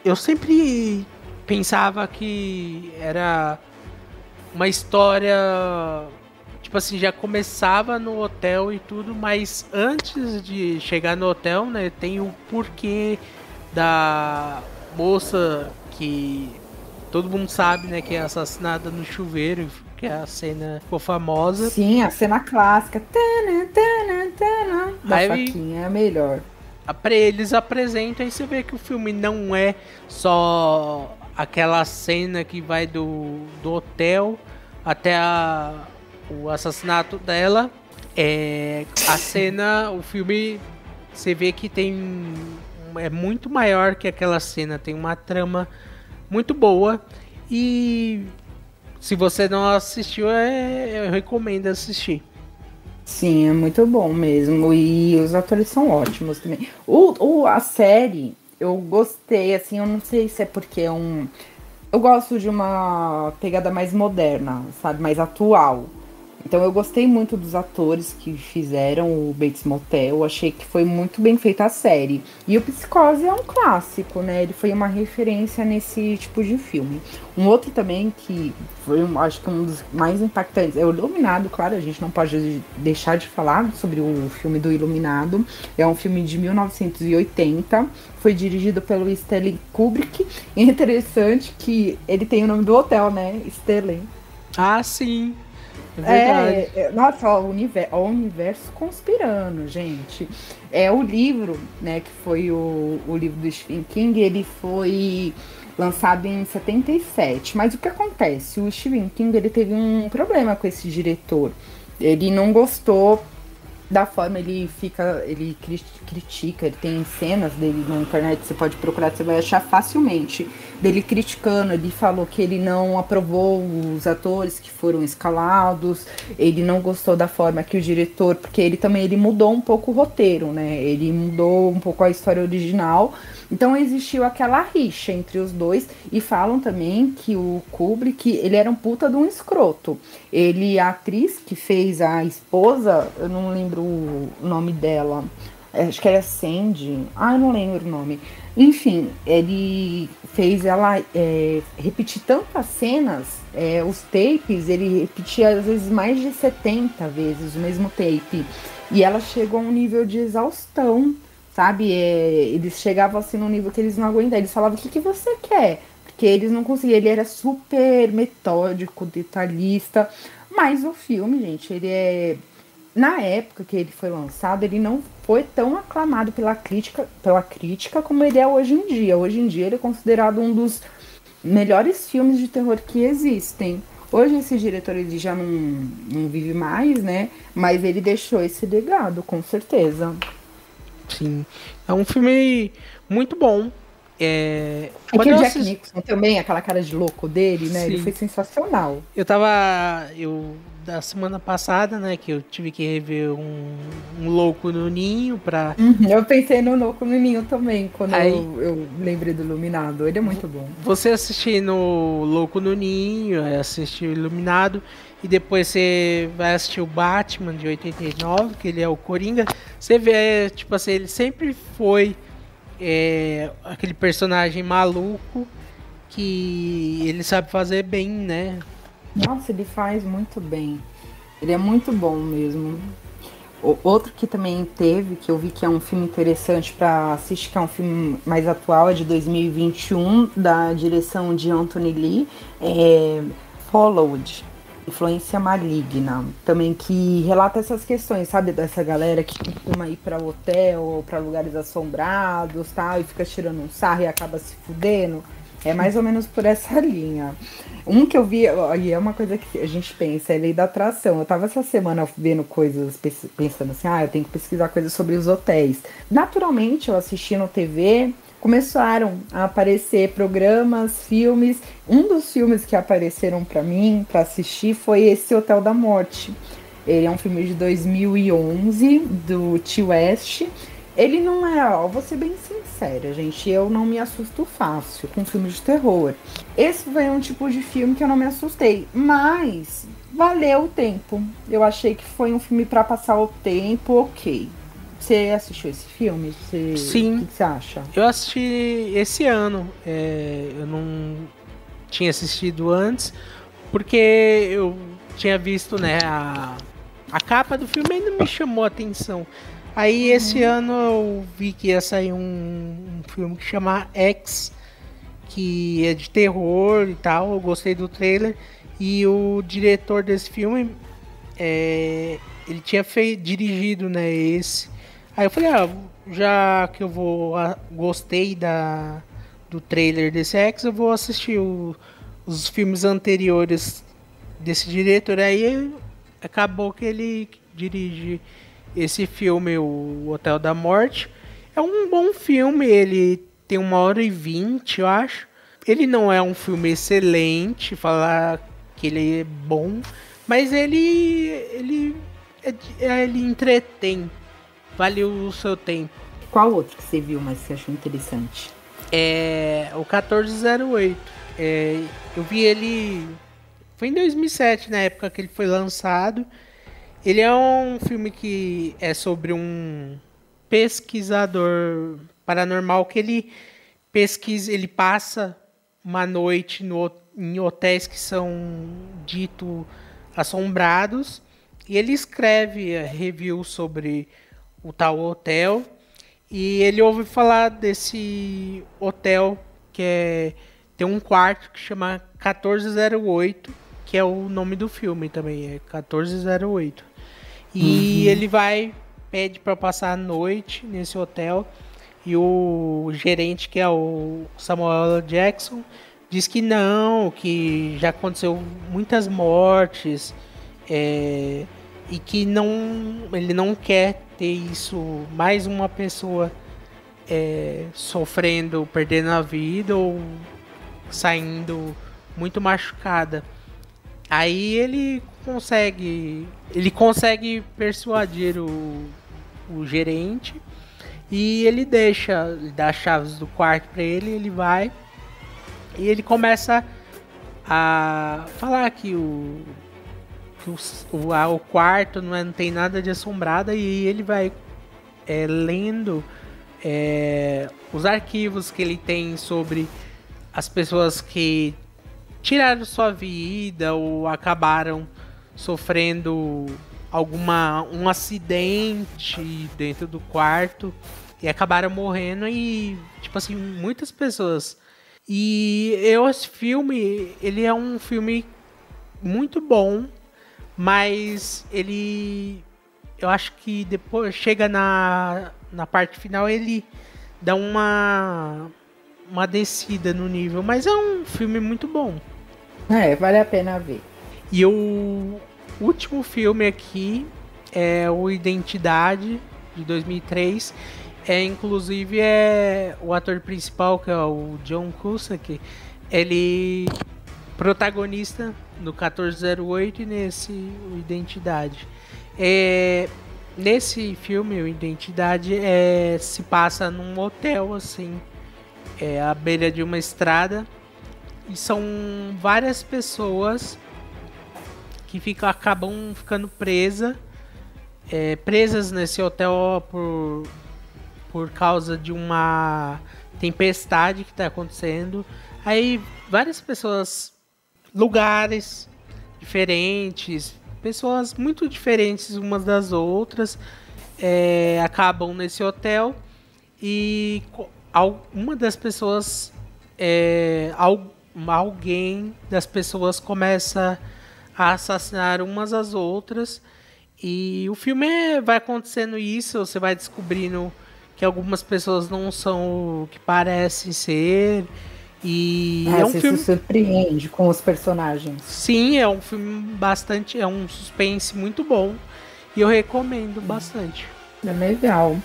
Eu sempre pensava que era uma história... Tipo assim, já começava no hotel e tudo, mas antes de chegar no hotel, né, tem o porquê da moça que todo mundo sabe, né, que é assassinada no chuveiro, que a cena ficou famosa. Sim, a cena clássica. Da faquinha é a melhor. Eles apresentam e você vê que o filme não é só aquela cena que vai do hotel até o assassinato dela. A cena, o filme, você vê que é muito maior que aquela cena, tem uma trama muito boa. E se você não assistiu, eu recomendo assistir. Sim, é muito bom mesmo. E os atores são ótimos também. A série, eu gostei, assim, eu não sei se é porque eu gosto de uma pegada mais moderna, sabe? Mais atual. Então eu gostei muito dos atores que fizeram o Bates Motel, eu achei que foi muito bem feita a série. E o Psicose é um clássico, né? Ele foi uma referência nesse tipo de filme. Um outro também que foi, acho que um dos mais impactantes é o Iluminado, claro, a gente não pode deixar de falar sobre o filme do Iluminado. É um filme de 1980, foi dirigido pelo Stanley Kubrick. E é interessante que ele tem o nome do hotel, né? Stanley. Ah, sim. É verdade. Nossa, ó, o universo conspirando, gente. O livro, né, que foi o livro do Stephen King, ele foi lançado em 77. Mas o que acontece? O Stephen King, ele teve um problema com esse diretor. Ele não gostou da forma, ele critica, ele tem cenas dele na internet, você pode procurar, você vai achar facilmente, dele criticando. Ele falou que ele não aprovou os atores que foram escalados, ele não gostou da forma que o diretor, porque ele mudou um pouco o roteiro, né, ele mudou um pouco a história original, então existiu aquela rixa entre os dois. E falam também que o Kubrick, ele era um puta de um escroto. A atriz que fez a esposa, eu não lembro o nome dela, acho que era Sandy, eu não lembro o nome. Enfim, ele fez ela repetir tantas cenas, os tapes, ele repetia às vezes mais de 70 vezes o mesmo tape. E ela chegou a um nível de exaustão, sabe? Eles chegavam assim num nível que eles não aguentavam. Eles falavam, o que você quer? Porque eles não conseguiam. Ele era super metódico, detalhista. Mas o filme, gente, na época que ele foi lançado, ele não foi tão aclamado pela crítica como ele é hoje em dia. Hoje em dia ele é considerado um dos melhores filmes de terror que existem. Hoje esse diretor ele já não vive mais, né? Mas ele deixou esse legado, com certeza. Sim. É um filme muito bom. É que o Jack Nicholson também, aquela cara de louco dele, né? Sim. Ele foi sensacional. Da semana passada, né, que eu tive que rever um Louco no Ninho pra... Eu pensei no Louco no Ninho também, quando eu lembrei do Iluminado. Ele é muito bom. Você assistindo Louco no Ninho, assistir o Iluminado, e depois você vai assistir o Batman de 89, que ele é o Coringa, você vê, tipo assim, ele sempre foi aquele personagem maluco que ele sabe fazer bem, né? Nossa, ele faz muito bem. Ele é muito bom mesmo. Outro que também teve, que eu vi que é um filme interessante para assistir, que é um filme mais atual, é de 2021, da direção de Anthony Lee, Followed, Influência Maligna. Também que relata essas questões, sabe? Dessa galera que costuma ir para hotel ou para lugares assombrados, tal, e fica tirando um sarro e acaba se fudendo. É mais ou menos por essa linha. Um que eu vi, e é uma coisa que a gente pensa, é lei da atração. Eu tava essa semana vendo coisas, pensando assim, eu tenho que pesquisar coisas sobre os hotéis. Naturalmente, eu assistindo TV, começaram a aparecer programas, filmes. Um dos filmes que apareceram pra mim, pra assistir, foi esse Hotel da Morte. Ele é um filme de 2011, do T. West. Ele não é, vou ser bem sincera, gente, eu não me assusto fácil com filmes de terror. Esse foi um tipo de filme que eu não me assustei, mas valeu o tempo. Eu achei que foi um filme pra passar o tempo, ok. Você assistiu esse filme? Sim. O que você acha? Eu assisti esse ano, eu não tinha assistido antes, porque eu tinha visto, né, a capa do filme ainda me chamou a atenção. Aí esse ano eu vi que ia sair um filme que chama X, que é de terror e tal. Eu gostei do trailer. E o diretor desse filme, ele tinha dirigido, né, esse. Aí eu falei, já que gostei do trailer desse X, eu vou assistir os filmes anteriores desse diretor. Aí acabou que ele dirige esse filme, o Hotel da Morte. É um bom filme, ele tem 1h20, eu acho. Ele não é um filme excelente, falar que ele é bom, mas ele entretém, vale o seu tempo. Qual outro que você viu, mas você achou interessante? O 1408. Eu vi ele... Foi em 2007, na época que ele foi lançado. Ele é um filme que é sobre um pesquisador paranormal que ele passa uma noite em hotéis que são dito assombrados e ele escreve review sobre o tal hotel e ele ouve falar desse hotel que tem um quarto que chama 1408, que é o nome do filme também, é 1408. E ele pede para passar a noite nesse hotel. E o gerente, que é o Samuel L. Jackson, diz que não, que já aconteceu muitas mortes. E que ele não quer ter isso, mais uma pessoa sofrendo, perdendo a vida ou saindo muito machucada. Aí ele consegue persuadir o gerente e ele dá as chaves do quarto para ele vai e ele começa a falar que o quarto não tem nada de assombrado e ele vai lendo os arquivos que ele tem sobre as pessoas que tiraram sua vida ou acabaram sofrendo um acidente dentro do quarto e acabaram morrendo e, tipo assim, muitas pessoas. E esse filme, ele é um filme muito bom, mas eu acho que depois chega na parte final, ele dá uma descida no nível, mas é um filme muito bom. Vale a pena ver. E o último filme aqui é o Identidade, de 2003. Inclusive, o ator principal, que é o John Cusack, ele protagonista no 1408 e nesse o Identidade. Nesse filme, o Identidade, se passa num hotel, assim, à beira de uma estrada, e são várias pessoas que acabam ficando presas nesse hotel por causa de uma tempestade que está acontecendo. Aí várias pessoas, lugares diferentes, pessoas muito diferentes umas das outras, acabam nesse hotel, e uma das pessoas, alguém das pessoas começa a assassinar umas às outras, e o filme vai acontecendo isso, você vai descobrindo que algumas pessoas não são o que parecem ser, e é um você filme... se surpreende com os personagens. Sim, é um filme é um suspense muito bom, e eu recomendo bastante. É legal.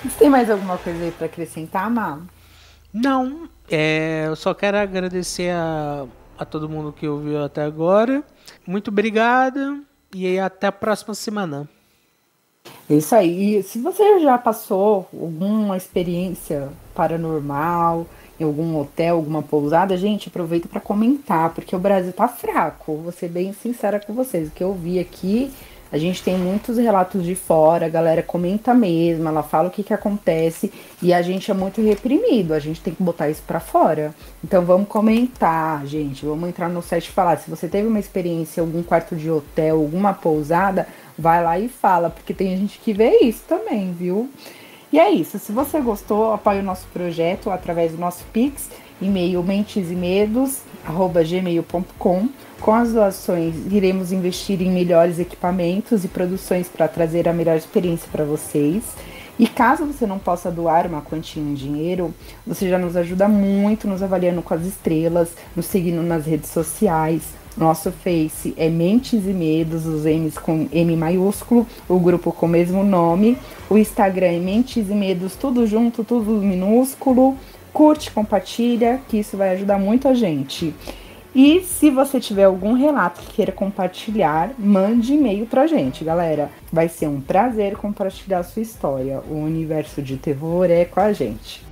Você tem mais alguma coisa aí pra acrescentar, Má? Não, eu só quero agradecer a todo mundo que ouviu até agora. Muito obrigado e até a próxima semana. Isso aí. E se você já passou alguma experiência paranormal em algum hotel, alguma pousada, gente, aproveita para comentar, porque o Brasil tá fraco. Vou ser bem sincera com vocês. O que eu vi aqui, a gente tem muitos relatos de fora, a galera comenta mesmo, ela fala o que acontece, e a gente é muito reprimido, a gente tem que botar isso pra fora. Então vamos comentar, gente, vamos entrar no site e falar. Se você teve uma experiência em algum quarto de hotel, alguma pousada, vai lá e fala, porque tem gente que vê isso também, viu? E é isso, se você gostou, apoie o nosso projeto através do nosso Pix, e-mail mentesemedos@gmail.com. Com as doações, iremos investir em melhores equipamentos e produções para trazer a melhor experiência para vocês. E caso você não possa doar uma quantia em dinheiro, você já nos ajuda muito nos avaliando com as estrelas, nos seguindo nas redes sociais. Nosso Face é Mentes e Medos, os M's com M maiúsculo, o grupo com o mesmo nome. O Instagram é Mentes e Medos, tudo junto, tudo minúsculo. Curte, compartilha, que isso vai ajudar muito a gente. E se você tiver algum relato que queira compartilhar, mande e-mail pra gente, galera. Vai ser um prazer compartilhar a sua história. O universo de terror é com a gente.